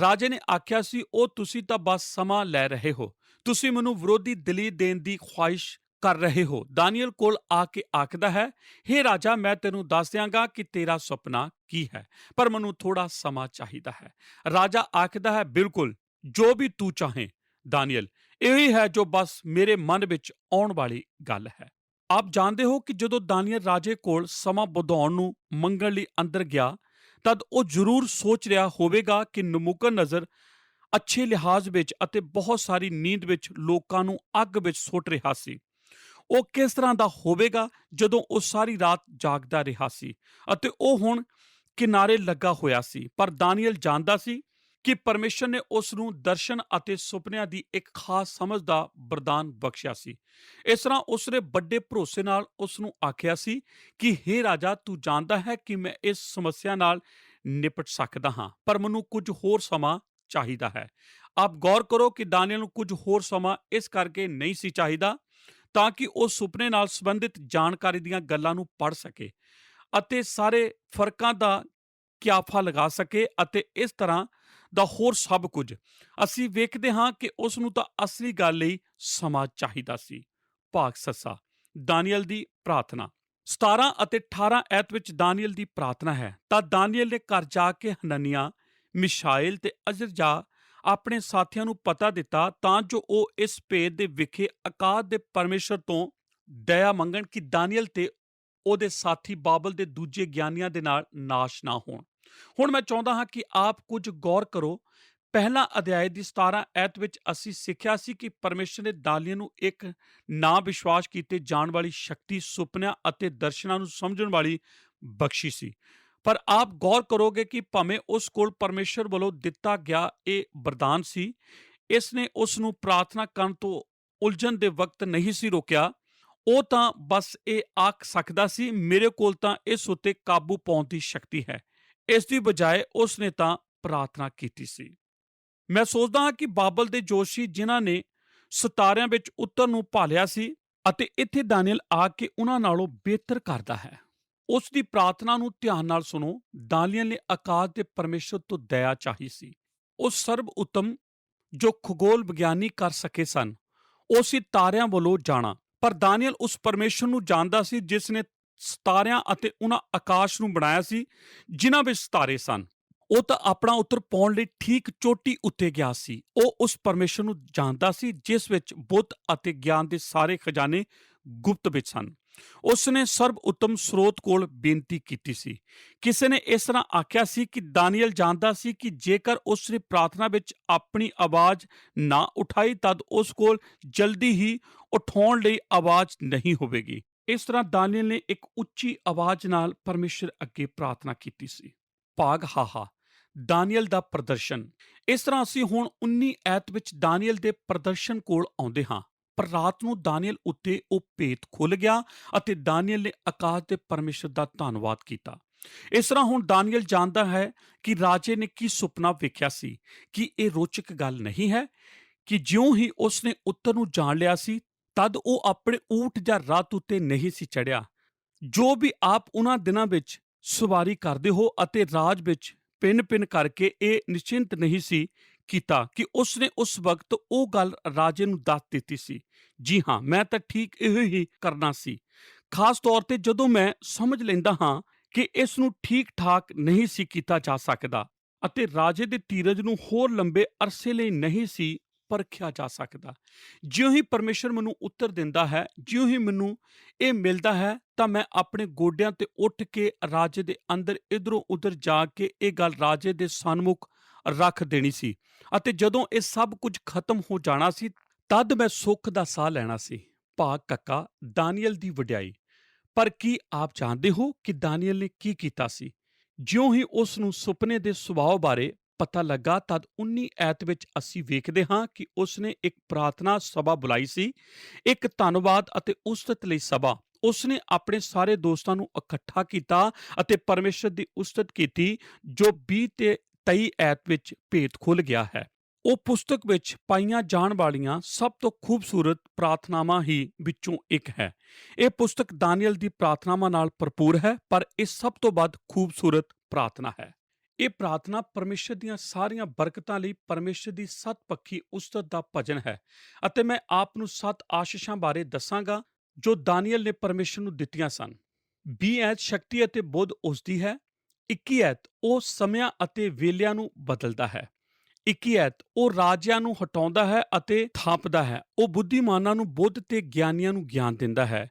ਰਾਜੇ ਨੇ ਆਖਿਆ ਸੀ, ਉਹ ਤੁਸੀਂ ਤਾਂ ਬਸ ਸਮਾਂ ਲੈ ਰਹੇ ਹੋ, ਤੁਸੀਂ ਮੈਨੂੰ ਵਿਰੋਧੀ ਦਲੀਲ ਦੇਣ ਦੀ ਖੁਆਇਸ਼ ਕਰ ਰਹੇ ਹੋ। ਦਾਨੀਏਲ ਕੋਲ ਆ ਕੇ ਆਖਦਾ ਹੈ, ਹੇ ਰਾਜਾ, ਮੈਂ ਤੈਨੂੰ ਦੱਸ ਦਿਆਂਗਾ ਕਿ ਤੇਰਾ ਸੁਪਨਾ ਕੀ ਹੈ, ਪਰ ਮੈਨੂੰ ਥੋੜਾ ਸਮਾਂ ਚਾਹੀਦਾ ਹੈ। ਰਾਜਾ ਆਖਦਾ ਹੈ, ਬਿਲਕੁਲ ਜੋ ਵੀ ਤੂੰ ਚਾਹੇ ਦਾਨੀਏਲ, ਇਹੀ ਹੈ ਜੋ ਬਸ ਮੇਰੇ ਮਨ ਵਿੱਚ ਆਉਣ ਵਾਲੀ ਗੱਲ ਹੈ। ਆਪ ਜਾਣਦੇ ਹੋ ਕਿ ਜਦੋਂ ਦਾਨੀਏਲ ਰਾਜੇ ਕੋਲ ਸਮਾਂ ਵਧਾਉਣ ਨੂੰ ਮੰਗਣ ਲਈ ਅੰਦਰ ਗਿਆ ਤਦ ਉਹ ਜ਼ਰੂਰ ਸੋਚ ਰਿਹਾ ਹੋਵੇਗਾ ਕਿ ਨਬੂਕਦਨਜ਼ਰ ਅੱਛੇ ਲਿਹਾਜ਼ ਵਿੱਚ ਅਤੇ ਬਹੁਤ ਸਾਰੀ ਨੀਂਦ ਵਿੱਚ ਲੋਕਾਂ ਨੂੰ ਅੱਗ ਵਿੱਚ ਸੁੱਟ ਰਿਹਾ ਸੀ। ਉਹ ਕਿਸ ਤਰ੍ਹਾਂ ਦਾ ਹੋਵੇਗਾ ਜਦੋਂ ਉਹ ਸਾਰੀ ਰਾਤ ਜਾਗਦਾ ਰਿਹਾ ਸੀ ਅਤੇ ਉਹ ਹੁਣ ਕਿਨਾਰੇ ਲੱਗਾ ਹੋਇਆ ਸੀ। ਪਰ ਦਾਨੀਏਲ ਜਾਣਦਾ ਸੀ ਕਿ ਪਰਮੇਸ਼ਰ ਨੇ ਉਸ ਨੂੰ ਦਰਸ਼ਨ ਅਤੇ ਸੁਪਨਿਆਂ ਦੀ ਇੱਕ ਖਾਸ ਸਮਝ ਦਾ ਵਰਦਾਨ ਬਖਸ਼ਿਆ ਸੀ। ਇਸ ਤਰ੍ਹਾਂ ਉਸ ਨੇ ਵੱਡੇ ਭਰੋਸੇ ਨਾਲ ਉਸ ਨੂੰ ਆਖਿਆ ਸੀ ਕਿ ਹੇ ਰਾਜਾ, ਤੂੰ ਜਾਣਦਾ ਹੈ ਕਿ ਮੈਂ ਇਸ ਸਮੱਸਿਆ ਨਾਲ ਨਿਪਟ ਸਕਦਾ ਹਾਂ, ਪਰ ਮੈਨੂੰ ਕੁਝ ਹੋਰ ਸਮਾਂ ਚਾਹੀਦਾ ਹੈ। ਆਪ ਗੌਰ ਕਰੋ ਕਿ ਦਾਨੀਏਲ ਨੂੰ ਕੁਝ ਹੋਰ ਸਮਾਂ ਇਸ ਕਰਕੇ ਨਹੀਂ ਸੀ ਚਾਹੀਦਾ ਤਾਂ ਕਿ ਉਹ ਸੁਪਨੇ ਨਾਲ ਸੰਬੰਧਿਤ ਜਾਣਕਾਰੀ ਦੀਆਂ ਗੱਲਾਂ ਨੂੰ ਪੜ੍ਹ ਸਕੇ ਅਤੇ ਸਾਰੇ ਫਰਕਾਂ ਦਾ ਕਿਆਫਾ ਲਗਾ ਸਕੇ ਅਤੇ ਇਸ ਤਰ੍ਹਾਂ ਦਾ ਹੋਰ ਸਭ ਕੁਝ। ਅਸੀਂ ਵੇਖਦੇ ਹਾਂ ਕਿ ਉਸ ਨੂੰ ਤਾਂ ਅਸਲੀ ਗੱਲ ਲਈ ਸਮਾਂ ਚਾਹੀਦਾ ਸੀ। ਭਾਗ ਸੱਸਾ, ਦਾਨੀਏਲ ਦੀ ਪ੍ਰਾਰਥਨਾ। 17 ਅਤੇ 18 ਐਤ ਵਿੱਚ ਦਾਨੀਏਲ ਦੀ ਪ੍ਰਾਰਥਨਾ ਹੈ। ਤਾਂ ਦਾਨੀਏਲ ਨੇ ਘਰ ਜਾ ਕੇ ਹਨਨਿਯਾਹ, ਮਿਸ਼ਾਏਲ ਤੇ ਅਜ਼ਰਯਾਹ ਆਪਣੇ ਸਾਥੀਆਂ ਨੂੰ ਪਤਾ ਦਿੱਤਾ ਤਾਂ ਜੋ ਉਹ ਇਸ ਭੇਦ ਦੇ ਵਿਖੇ ਅਕਾਦ ਦੇ ਪਰਮੇਸ਼ਰ ਤੋਂ ਦਇਆ ਮੰਗਣ ਕਿ ਦਾਨੀਏਲ ਤੇ ਉਹਦੇ ਸਾਥੀ ਬਾਬਲ ਦੇ ਦੂਜੇ ਗਿਆਨੀਆਂ ਦੇ ਨਾਲ ਨਾਸ਼ ਨਾ ਹੋਣ। ਹੁਣ ਮੈਂ ਚਾਹੁੰਦਾ ਹਾਂ ਕਿ ਆਪ ਕੁਝ ਗੌਰ ਕਰੋ। ਪਹਿਲਾ ਅਧਿਆਇ ਦੀ 17 ਐਤ ਵਿੱਚ ਅਸੀਂ ਸਿੱਖਿਆ ਸੀ ਕਿ ਪਰਮੇਸ਼ਰ ਨੇ ਦਾਨੀਏਲ ਨੂੰ ਇੱਕ ਨਾ ਵਿਸ਼ਵਾਸ ਕੀਤੇ ਜਾਣ ਵਾਲੀ ਸ਼ਕਤੀ, ਸੁਪਨਿਆਂ ਅਤੇ ਦਰਸ਼ਨਾਂ ਨੂੰ ਸਮਝਣ ਵਾਲੀ ਬਖਸ਼ੀ ਸੀ। ਪਰ ਆਪ ਗੌਰ ਕਰੋਗੇ ਕਿ ਭਾਵੇਂ ਉਸ ਕੋਲ ਪਰਮੇਸ਼ਰ ਵੱਲੋਂ ਦਿੱਤਾ ਗਿਆ ਇਹ ਵਰਦਾਨ ਸੀ, ਇਸ ਨੇ ਉਸ ਨੂੰ ਪ੍ਰਾਰਥਨਾ ਕਰਨ ਤੋਂ ਉਲਝਣ ਦੇ ਵਕਤ ਨਹੀਂ ਸੀ ਰੋਕਿਆ। ਉਹ ਤਾਂ ਬਸ ਇਹ ਆਖ ਸਕਦਾ ਸੀ, ਮੇਰੇ ਕੋਲ ਤਾਂ ਇਸ ਉੱਤੇ ਕਾਬੂ ਪਾਉਣ ਦੀ ਸ਼ਕਤੀ ਹੈ। ਇਸ ਦੀ ਬਜਾਏ ਉਸ ਨੇ ਤਾਂ ਪ੍ਰਾਰਥਨਾ ਕੀਤੀ ਸੀ। ਮੈਂ ਸੋਚਦਾ ਹਾਂ ਕਿ ਬਾਬਲ ਦੇ ਜੋਸ਼ੀ ਜਿਨ੍ਹਾਂ ਨੇ ਸਿਤਾਰਿਆਂ ਵਿੱਚ ਉੱਤਰ ਨੂੰ ਭਾਲਿਆ ਸੀ ਅਤੇ ਇੱਥੇ ਦਾਨੀਏਲ ਆ ਕੇ ਉਹਨਾਂ ਨਾਲੋਂ ਬਿਹਤਰ ਕਰਦਾ ਹੈ। ਉਸ ਦੀ ਪ੍ਰਾਰਥਨਾ ਨੂੰ ਧਿਆਨ ਨਾਲ ਸੁਣੋ। ਦਾਨੀਏਲ ਨੇ ਅਕਾਦ ਦੇ ਪਰਮੇਸ਼ਰ ਤੋਂ ਦਇਆ ਚਾਹੀ ਸੀ। ਉਹ ਸਰਬ ਉੱਤਮ ਜੋ ਖਗੋਲ ਵਿਗਿਆਨੀ ਕਰ ਸਕੇ ਸਨ, ਉਹ ਸੀ ਤਾਰਿਆਂ ਵੱਲੋਂ ਜਾਣਾ। ਪਰ ਦਾਨੀਏਲ ਉਸ ਪਰਮੇਸ਼ਰ ਨੂੰ ਜਾਣਦਾ ਸੀ ਜਿਸ ਨੇ ਸਿਤਾਰਿਆਂ ਅਤੇ ਉਹਨਾਂ ਆਕਾਸ਼ ਨੂੰ ਬਣਾਇਆ ਸੀ ਜਿਨ੍ਹਾਂ ਵਿੱਚ ਸਿਤਾਰੇ ਸਨ। ਉਹ ਤਾਂ ਆਪਣਾ ਉੱਤਰ ਪਾਉਣ ਲਈ ਠੀਕ ਚੋਟੀ ਉੱਤੇ ਗਿਆ ਸੀ। ਉਹ ਉਸ ਪਰਮੇਸ਼ਰ ਨੂੰ ਜਾਣਦਾ ਸੀ ਜਿਸ ਵਿੱਚ ਬੁੱਧ ਅਤੇ ਗਿਆਨ ਦੇ ਸਾਰੇ ਖਜ਼ਾਨੇ ਗੁਪਤ ਵਿੱਚ ਸਨ। ਉਸ ਨੇ ਸਰਬ ਉੱਤਮ ਸਰੋਤ ਕੋਲ ਬੇਨਤੀ ਕੀਤੀ ਸੀ। ਕਿਸੇ ਨੇ ਇਸ ਤਰ੍ਹਾਂ ਆਖਿਆ ਸੀ ਕਿ ਦਾਨੀਏਲ ਜਾਣਦਾ ਸੀ ਕਿ ਜੇਕਰ ਉਸ ਨੇ ਪ੍ਰਾਰਥਨਾ ਵਿੱਚ ਆਪਣੀ ਆਵਾਜ਼ ਨਾ ਉਠਾਈ ਤਦ ਉਸ ਕੋਲ ਜਲਦੀ ਹੀ ਉਠਾਉਣ ਲਈ ਆਵਾਜ਼ ਨਹੀਂ ਹੋਵੇਗੀ। ਇਸ ਤਰ੍ਹਾਂ ਦਾਨੀਏਲ ਨੇ ਇੱਕ ਉੱਚੀ ਆਵਾਜ਼ ਨਾਲ ਪਰਮੇਸ਼ਰ ਅੱਗੇ ਪ੍ਰਾਰਥਨਾ ਕੀਤੀ ਸੀ। ਭਾਗ ਹਾਹਾ, ਦਾਨੀਏਲ ਦਾ ਪ੍ਰਦਰਸ਼ਨ। ਇਸ ਤਰ੍ਹਾਂ ਅਸੀਂ ਹੁਣ 19 ਐਤ ਵਿੱਚ ਦਾਨੀਏਲ ਦੇ ਪ੍ਰਦਰਸ਼ਨ ਕੋਲ ਆਉਂਦੇ ਹਾਂ। ਪਰ ਰਾਤ ਨੂੰ ਦਾਨੀਏਲ ਉੱਤੇ ਉਹ ਭੇਤ ਖੁੱਲ੍ਹ ਗਿਆ ਅਤੇ ਦਾਨੀਏਲ ਨੇ ਅਕਾਦ ਦੇ ਪਰਮੇਸ਼ਰ ਦਾ ਧੰਨਵਾਦ ਕੀਤਾ। ਇਸ ਤਰ੍ਹਾਂ ਹੁਣ ਦਾਨੀਏਲ ਜਾਣਦਾ ਹੈ ਕਿ ਰਾਜੇ ਨੇ ਕੀ ਸੁਪਨਾ ਵੇਖਿਆ ਸੀ। ਕਿ ਇਹ ਰੋਚਕ ਗੱਲ ਨਹੀਂ ਹੈ ਕਿ ਜਿਉਂ ਹੀ ਉਸ ਨੇ ਉੱਤਰ ਨੂੰ ਜਾਣ ਲਿਆ ਸੀ ਤਦ ਉਹ ਆਪਣੇ ਊਠ ਜਾਂ ਰੱਥ ਉੱਤੇ ਨਹੀਂ ਸੀ ਚੜ੍ਹਿਆ ਜੋ ਵੀ ਆਪ ਉਹਨਾਂ ਦਿਨਾਂ ਵਿੱਚ ਸਵਾਰੀ ਕਰਦੇ ਹੋ ਅਤੇ ਰਾਜ ਵਿੱਚ ਪਿੰਨ ਕਰਕੇ ਇਹ ਨਿਸ਼ਚਿੰਤ ਨਹੀਂ ਸੀ ਕੀਤਾ ਕਿ ਉਸ ਨੇ ਉਸ ਵਕਤ ਉਹ ਗੱਲ ਰਾਜੇ ਨੂੰ ਦੱਸ ਦਿੱਤੀ ਸੀ। ਜੀ ਹਾਂ, ਮੈਂ ਤਾਂ ਠੀਕ ਇਹੋ ਹੀ ਕਰਨਾ ਸੀ, ਖਾਸ ਤੌਰ ਤੇ ਜਦੋਂ ਮੈਂ ਸਮਝ ਲੈਂਦਾ ਹਾਂ ਕਿ ਇਸ ਨੂੰ ਠੀਕ ਠਾਕ ਨਹੀਂ ਸੀ ਕੀਤਾ ਜਾ ਸਕਦਾ ਅਤੇ ਰਾਜੇ ਦੇ ਧੀਰਜ ਨੂੰ ਹੋਰ ਲੰਬੇ ਅਰਸੇ ਲਈ ਨਹੀਂ ਸੀ ਪਰਖਿਆ ਜਾ ਸਕਦਾ। ਜਿਉਂ ਹੀ ਪਰਮੇਸ਼ਰ ਮੈਨੂੰ ਉੱਤਰ ਦਿੰਦਾ ਹੈ, ਜਿਉਂ ਹੀ ਮੈਨੂੰ ਇਹ ਮਿਲਦਾ ਹੈ ਤਾਂ ਮੈਂ ਆਪਣੇ ਗੋਡਿਆਂ ਤੇ ਉੱਠ ਕੇ ਰਾਜੇ ਦੇ ਅੰਦਰ ਇਧਰੋਂ ਉਧਰ ਜਾ ਕੇ ਇਹ ਗੱਲ ਰਾਜੇ ਦੇ ਸਨਮੁਖ ਰੱਖ ਦੇਣੀ ਸੀ ਅਤੇ ਜਦੋਂ ਇਹ ਸਭ ਕੁਝ ਖਤਮ ਹੋ ਜਾਣਾ ਸੀ ਤਦ ਮੈਂ ਸੁੱਖ ਦਾ ਸਾਹ ਲੈਣਾ ਸੀ। ਭਾਗ ਕੱਕਾ, ਦਾਨੀਏਲ ਦੀ ਵਡਿਆਈ। ਪਰ ਕੀ ਆਪ ਜਾਣਦੇ ਹੋ ਕਿ ਦਾਨੀਏਲ ਨੇ ਕੀ ਕੀਤਾ ਸੀ? ਜਿਉਂ ਹੀ ਉਸ ਨੂੰ ਸੁਪਨੇ ਦੇ ਸੁਭਾਅ ਬਾਰੇ ਪਤਾ ਲੱਗਾ ਤਦ 19 ਐਤ ਵਿੱਚ ਅਸੀਂ ਵੇਖਦੇ ਹਾਂ ਕਿ ਉਸ ਨੇ ਇੱਕ ਪ੍ਰਾਰਥਨਾ ਸਭਾ ਬੁਲਾਈ ਸੀ, ਇੱਕ ਧੰਨਵਾਦ ਅਤੇ ਉਸਤਤ ਲਈ ਸਭਾ। ਉਸਨੇ ਆਪਣੇ ਸਾਰੇ ਦੋਸਤਾਂ ਨੂੰ ਇਕੱਠਾ ਕੀਤਾ ਅਤੇ ਪਰਮੇਸ਼ਰ ਦੀ ਉਸਤਤ ਕੀਤੀ, ਜੋ 20 ਤੇ 23 ਐਤ ਵਿੱਚ ਭੇਤ ਖੁੱਲ੍ਹ ਗਿਆ ਹੈ। ਉਹ ਪੁਸਤਕ ਵਿੱਚ ਪਾਈਆਂ ਜਾਣ ਵਾਲੀਆਂ ਸਭ ਤੋਂ ਖੂਬਸੂਰਤ ਪ੍ਰਾਰਥਨਾਵਾਂ ਹੀ ਵਿੱਚੋਂ ਇੱਕ ਹੈ। ਇਹ ਪੁਸਤਕ ਦਾਨੀਏਲ ਦੀ ਪ੍ਰਾਰਥਨਾਵਾਂ ਨਾਲ ਭਰਪੂਰ ਹੈ, ਪਰ ਇਹ ਸਭ ਤੋਂ ਵੱਧ ਖੂਬਸੂਰਤ ਪ੍ਰਾਰਥਨਾ ਹੈ। ਇਹ ਪ੍ਰਾਰਥਨਾ ਪਰਮੇਸ਼ਰ ਦੀਆਂ ਸਾਰੀਆਂ ਬਰਕਤਾਂ ਲਈ ਪਰਮੇਸ਼ਰ ਦੀ ਸੱਤ-ਪੱਖੀ ਉਸਤਤ ਦਾ ਭਜਨ ਹੈ ਅਤੇ ਮੈਂ ਆਪ ਨੂੰ 7 ਆਸ਼ੀਸ਼ਾਂ ਬਾਰੇ ਦੱਸਾਂਗਾ ਜੋ ਦਾਨੀਏਲ ਨੇ ਪਰਮੇਸ਼ਰ ਨੂੰ ਦਿੱਤੀਆਂ ਸਨ। 20 ਐਤ ਸ਼ਕਤੀ ਅਤੇ ਬੁੱਧ ਉਸਦੀ ਹੈ। 21 ਐਤ ਉਹ ਸਮਿਆਂ ਅਤੇ ਵੇਲਿਆਂ ਨੂੰ ਬਦਲਦਾ ਹੈ। 21 ਐਤ ਉਹ ਰਾਜਿਆਂ ਨੂੰ ਹਟਾਉਂਦਾ ਹੈ ਅਤੇ ਥਾਪਦਾ ਹੈ। ਉਹ ਬੁੱਧੀਮਾਨਾਂ ਨੂੰ ਬੁੱਧ ਤੇ ਗਿਆਨੀਆਂ ਨੂੰ ਗਿਆਨ ਦਿੰਦਾ ਹੈ।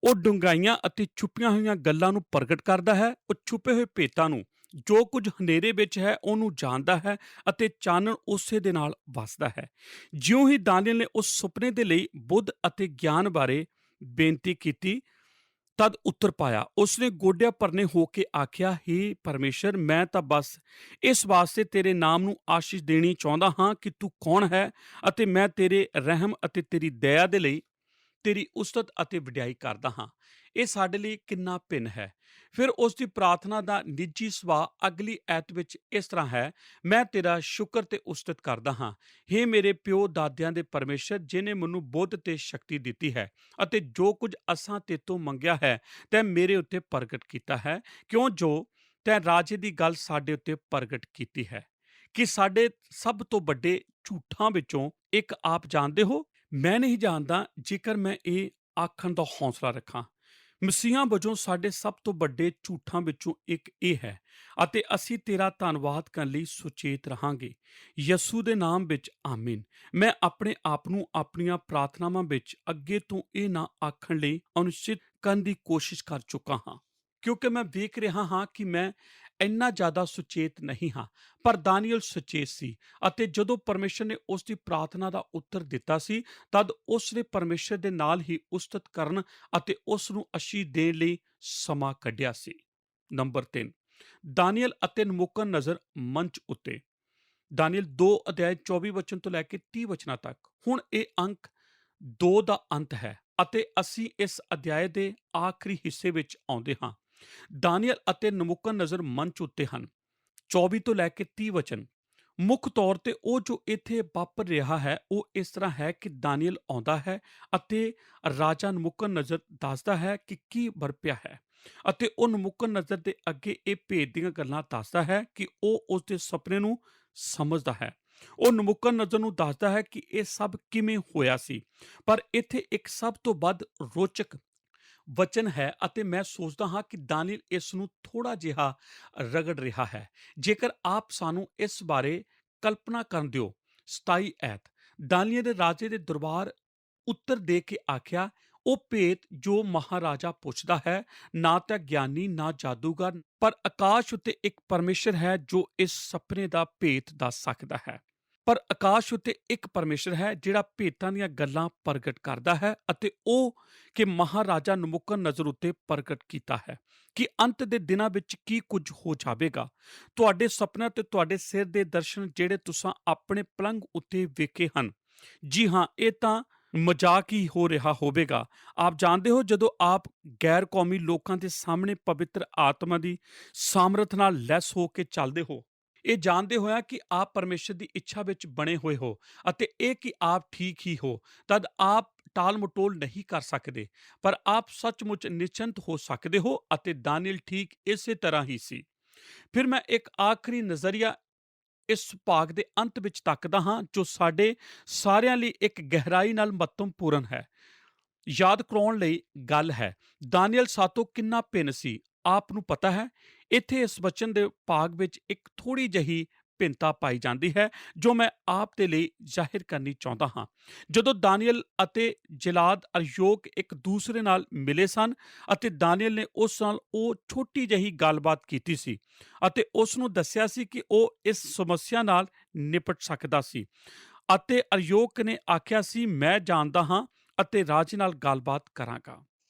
ਉਹ ਡੂੰਘਾਈਆਂ ਅਤੇ ਛੁਪੀਆਂ ਹੋਈਆਂ ਗੱਲਾਂ ਨੂੰ ਪ੍ਰਗਟ ਕਰਦਾ ਹੈ। ਉਹ ਛੁਪੇ ਹੋਏ ਭੇਤਾਂ ਨੂੰ, ਜੋ ਕੁਝ ਹਨੇਰੇ ਵਿੱਚ ਹੈ, ਉਹਨੂੰ ਜਾਣਦਾ ਹੈ ਅਤੇ ਚਾਨਣ ਉਸੇ ਦੇ ਨਾਲ ਵਸਦਾ ਹੈ। ਜਿਉਂ ਹੀ ਦਾਨੀਏਲ ਨੇ ਉਸ ਸੁਪਨੇ ਦੇ ਲਈ ਬੁੱਧ ਅਤੇ ਗਿਆਨ ਬਾਰੇ ਬੇਨਤੀ ਕੀਤੀ, ਤਦ ਉੱਤਰ ਪਾਇਆ। ਉਸਨੇ ਗੋਡਿਆਂ ਭਰਨੇ ਹੋ ਕੇ ਆਖਿਆ, ਹੇ ਪਰਮੇਸ਼ਰ, ਮੈਂ ਤਾਂ ਬਸ ਇਸ ਵਾਸਤੇ ਤੇਰੇ ਨਾਮ ਨੂੰ ਆਸ਼ੀਸ਼ ਦੇਣੀ ਚਾਹੁੰਦਾ ਹਾਂ ਕਿ ਤੂੰ ਕੌਣ ਹੈ, ਅਤੇ ਮੈਂ ਤੇਰੇ ਰਹਿਮ ਅਤੇ ਤੇਰੀ ਦਇਆ ਦੇ ਲਈ ਤੇਰੀ ਉਸਤਤ ਅਤੇ ਵਡਿਆਈ ਕਰਦਾ ਹਾਂ। ਇਹ ਸਾਡੇ ਲਈ ਕਿੰਨਾ ਭਿੰਨ ਹੈ। ਫਿਰ ਉਸ ਦੀ ਪ੍ਰਾਰਥਨਾ ਦਾ ਨਿੱਜੀ ਸੁਭਾਅ ਅਗਲੀ ਐਤ ਵਿੱਚ ਇਸ ਤਰ੍ਹਾਂ ਹੈ, ਮੈਂ ਤੇਰਾ ਸ਼ੁਕਰ ਤੇ ਉਸਤਤ ਕਰਦਾ ਹਾਂ, ਹੇ ਮੇਰੇ ਪਿਓ ਦਾਦਿਆਂ ਦੇ ਪਰਮੇਸ਼ਰ, ਜਿਨੇ ਮੈਨੂੰ ਬੁੱਧ ਤੇ ਸ਼ਕਤੀ ਦਿੱਤੀ ਹੈ ਅਤੇ ਜੋ ਕੁਝ ਅਸਾਂ ਤੇਤੋਂ ਮੰਗਿਆ ਹੈ ਤੈਂ ਮੇਰੇ ਉੱਤੇ ਪ੍ਰਗਟ ਕੀਤਾ ਹੈ, ਕਿਉਂ ਜੋ ਤੈਂ ਰਾਜੇ ਦੀ ਗੱਲ ਸਾਡੇ ਉੱਤੇ ਪ੍ਰਗਟ ਕੀਤੀ ਹੈ। ਕਿ ਸਾਡੇ ਸਭ ਤੋਂ ਵੱਡੇ ਝੂਠਾਂ ਵਿੱਚੋਂ ਇੱਕ ਆਪ ਜਾਣਦੇ ਹੋ? ਮੈਂ ਨਹੀਂ ਜਾਣਦਾ, ਜੇਕਰ ਮੈਂ ਇਹ ਆਖਣ ਦਾ ਹੌਸਲਾ ਰੱਖਾਂ। ਮਸੀਹਾਂ ਵਜੋਂ ਸਾਡੇ ਸਭ ਤੋਂ ਵੱਡੇ ਝੂਠਾਂ ਵਿੱਚੋਂ ਇੱਕ ਇਹ ਹੈ ਅਤੇ ਅਸੀਂ ਤੇਰਾ ਧੰਨਵਾਦ ਕਰਨ ਲਈ ਸੁਚੇਤ ਰਹਾਂਗੇ। ਯਸੂ ਦੇ ਨਾਮ ਵਿੱਚ ਆਮੀਨ। ਮੈਂ ਆਪਣੇ ਆਪ ਨੂੰ ਆਪਣੀਆਂ ਪ੍ਰਾਰਥਨਾਵਾਂ ਵਿੱਚ ਅੱਗੇ ਤੋਂ ਇਹ ਨਾ ਆਖਣ ਲਈ ਅਨੁਚਿਤ ਕਰਨ ਦੀ ਕੋਸ਼ਿਸ਼ ਕਰ ਚੁੱਕਾ ਹਾਂ, ਕਿਉਂਕਿ ਮੈਂ ਵੇਖ ਰਿਹਾ ਹਾਂ ਕਿ ਮੈਂ ਇੰਨਾ ਜ਼ਿਆਦਾ ਸੁਚੇਤ ਨਹੀਂ ਹਾਂ। ਪਰ ਦਾਨੀਏਲ ਸੁਚੇਤ ਸੀ ਅਤੇ ਜਦੋਂ ਪਰਮੇਸ਼ਰ ਨੇ ਉਸ ਦੀ ਪ੍ਰਾਰਥਨਾ ਦਾ ਉੱਤਰ ਦਿੱਤਾ ਸੀ, ਤਦ ਉਸ ਨੇ ਪਰਮੇਸ਼ਰ ਦੇ ਨਾਲ ਹੀ ਉਸਤਤ ਕਰਨ ਅਤੇ ਉਸ ਨੂੰ ਅਸ਼ੀਸ਼ ਦੇਣ ਲਈ ਸਮਾਂ ਕੱਢਿਆ ਸੀ। ਨੰਬਰ 3, ਦਾਨੀਏਲ ਅਤੇ ਨਬੂਕਦਨੇਜ਼ਰ ਮੰਚ ਉੱਤੇ। ਦਾਨੀਏਲ 2 ਅਧਿਆਇ 24 ਵਚਨ ਤੋਂ ਲੈ ਕੇ 30 ਵਚਨਾਂ ਤੱਕ। ਹੁਣ ਇਹ ਅੰਕ 2 ਦਾ ਅੰਤ ਹੈ ਅਤੇ ਅਸੀਂ ਇਸ ਅਧਿਆਇ ਦੇ ਆਖਰੀ ਹਿੱਸੇ ਵਿੱਚ ਆਉਂਦੇ ਹਾਂ। ਦਾਨੀਏਲ ਅਤੇ ਨਬੂਕਦਨੇਜ਼ਰ ਮੰਚ ਉੱਤੇ ਹਨ। 24 ਤੋਂ ਲੈ ਕੇ 30 ਵਚਨ। ਮੁੱਖ ਤੌਰ ਤੇ ਉਹ ਜੋ ਇੱਥੇ ਵਾਪਰ ਰਿਹਾ ਹੈ ਉਹ ਇਸ ਤਰ੍ਹਾਂ ਹੈ ਕਿ ਦਾਨੀਏਲ ਆਉਂਦਾ ਹੈ ਅਤੇ ਰਾਜਾ ਨਬੂਕਦਨੇਜ਼ਰ ਦੱਸਦਾ ਹੈ ਕਿ ਕੀ ਵਰਪਿਆ ਹੈ ਅਤੇ ਉਹ ਨਬੂਕਦਨੇਜ਼ਰ ਦੇ ਅੱਗੇ ਇਹ ਭੇਦ ਦੀਆਂ ਗੱਲਾਂ ਦੱਸਦਾ ਹੈ ਕਿ ਉਹ ਉਸ ਦੇ ਸੁਪਨੇ ਨੂੰ ਸਮਝਦਾ ਹੈ। ਉਹ ਨਬੂਕਦਨੇਜ਼ਰ ਨੂੰ ਦੱਸਦਾ ਹੈ ਕਿ ਇਹ ਸਭ ਕਿਵੇਂ ਹੋਇਆ ਸੀ। ਪਰ ਇੱਥੇ ਇੱਕ ਸਭ ਤੋਂ ਵੱਧ ਰੋਚਕ ਵਚਨ ਹੈ ਅਤੇ ਮੈਂ ਸੋਚਦਾ ਹਾਂ ਕਿ ਦਾਨੀਏਲ ਇਸ ਨੂੰ ਥੋੜ੍ਹਾ ਜਿਹਾ ਰਗੜ ਰਿਹਾ ਹੈ। ਜੇਕਰ ਆਪ ਸਾਨੂੰ ਇਸ ਬਾਰੇ ਕਲਪਨਾ ਕਰਨ ਦਿਓ। 27 ਐਤ। ਦਾਨੀਏਲ ਨੇ ਰਾਜੇ ਦੇ ਦਰਬਾਰ ਉੱਤਰ ਦੇ ਕੇ ਆਖਿਆ, ਉਹ ਭੇਤ ਜੋ ਮਹਾਰਾਜਾ ਪੁੱਛਦਾ ਹੈ, ਨਾ ਤਾਂ ਗਿਆਨੀ ਨਾ ਜਾਦੂਗਰ, ਪਰ ਆਕਾਸ਼ ਉੱਤੇ ਇੱਕ ਪਰਮੇਸ਼ਰ ਹੈ ਜੋ ਇਸ ਸੁਪਨੇ ਦਾ ਭੇਤ ਦੱਸ ਸਕਦਾ ਹੈ। ਪਰ ਆਕਾਸ਼ ਉੱਤੇ ਇੱਕ ਪਰਮੇਸ਼ਰ ਹੈ ਜਿਹੜਾ ਭੇਤਾਂ ਦੀਆਂ ਗੱਲਾਂ ਪ੍ਰਗਟ ਕਰਦਾ ਹੈ ਅਤੇ ਉਹ ਕਿ ਮਹਾਰਾਜਾ ਨਬੂਕਦਨੇਜ਼ਰ ਉੱਤੇ ਪ੍ਰਗਟ ਕੀਤਾ ਹੈ ਕਿ ਅੰਤ ਦੇ ਦਿਨਾਂ ਵਿੱਚ ਕੀ ਕੁਝ ਹੋ ਜਾਵੇਗਾ। ਤੁਹਾਡੇ ਸੁਪਨਿਆਂ ਤੇ ਤੁਹਾਡੇ ਸਿਰ ਦੇ ਦਰਸ਼ਨ ਜਿਹੜੇ ਤੁਸੀਂ ਆਪਣੇ ਪਲੰਘ ਉੱਤੇ ਵੇਖੇ ਹਨ, ਜੀ ਹਾਂ, ਇਹ ਤਾਂ ਮਜ਼ਾਕ ਹੀ ਹੋ ਰਿਹਾ ਹੋਵੇਗਾ। ਆਪ ਜਾਣਦੇ ਹੋ, ਜਦੋਂ ਆਪ ਗੈਰ ਕੌਮੀ ਲੋਕਾਂ ਦੇ ਸਾਹਮਣੇ ਪਵਿੱਤਰ ਆਤਮਾ ਦੀ ਸਾਮਰਥ ਨਾਲ ਲੈਸ ਹੋ ਕੇ ਚੱਲਦੇ ਹੋ, ਇਹ ਜਾਣਦੇ ਹੋਇਆ ਕਿ ਆਪ ਪਰਮੇਸ਼ਰ ਦੀ ਇੱਛਾ ਵਿੱਚ ਬਣੇ ਹੋਏ ਹੋ ਅਤੇ ਇਹ ਕਿ ਆਪ ਠੀਕ ਹੀ ਹੋ, ਤਦ ਆਪ ਟਾਲ ਮਟੋਲ ਨਹੀਂ ਕਰ ਸਕਦੇ, ਪਰ ਆਪ ਸੱਚਮੁੱਚ ਨਿਸ਼ਚਿੰਤ ਹੋ ਸਕਦੇ ਹੋ ਅਤੇ ਦਾਨੀਏਲ ਠੀਕ ਇਸੇ ਤਰ੍ਹਾਂ ਹੀ ਸੀ। ਫਿਰ ਮੈਂ ਇੱਕ ਆਖਰੀ ਨਜ਼ਰੀਆ ਇਸ ਭਾਗ ਦੇ ਅੰਤ ਵਿੱਚ ਤੱਕਦਾ ਹਾਂ ਜੋ ਸਾਡੇ ਸਾਰਿਆਂ ਲਈ ਇੱਕ ਗਹਿਰਾਈ ਨਾਲ ਮਹੱਤਵਪੂਰਨ ਹੈ। ਯਾਦ ਕਰਾਉਣ ਲਈ ਗੱਲ ਹੈ, ਦਾਨੀਏਲ ਸਾਤੋਂ ਕਿੰਨਾ ਭਿੰਨ ਸੀ। ਆਪ ਨੂੰ ਪਤਾ ਹੈ, ਇੱਥੇ ਇਸ ਵਚਨ ਦੇ ਭਾਗ ਵਿੱਚ ਇੱਕ ਥੋੜ੍ਹੀ ਜਿਹੀ ਭਿੰਨਤਾ ਪਾਈ ਜਾਂਦੀ ਹੈ ਜੋ ਮੈਂ ਆਪ ਦੇ ਲਈ ਜ਼ਾਹਿਰ ਕਰਨੀ ਚਾਹੁੰਦਾ ਹਾਂ। ਜਦੋਂ ਦਾਨੀਏਲ ਅਤੇ ਜਲਾਦ ਅਰਯੋਕ ਇੱਕ ਦੂਸਰੇ ਨਾਲ ਮਿਲੇ ਸਨ ਅਤੇ ਦਾਨੀਏਲ ਨੇ ਉਸ ਨਾਲ ਉਹ ਛੋਟੀ ਜਿਹੀ ਗੱਲਬਾਤ ਕੀਤੀ ਸੀ ਅਤੇ ਉਸ ਨੂੰ ਦੱਸਿਆ ਸੀ ਕਿ ਉਹ ਇਸ ਸਮੱਸਿਆ ਨਾਲ ਨਿਪਟ ਸਕਦਾ ਸੀ, ਅਤੇ ਅਰਯੋਕ ਨੇ ਆਖਿਆ ਸੀ, ਮੈਂ ਜਾਣਦਾ ਹਾਂ ਅਤੇ ਰਾਜੇ ਨਾਲ ਗੱਲਬਾਤ ਕਰਾਂਗਾ,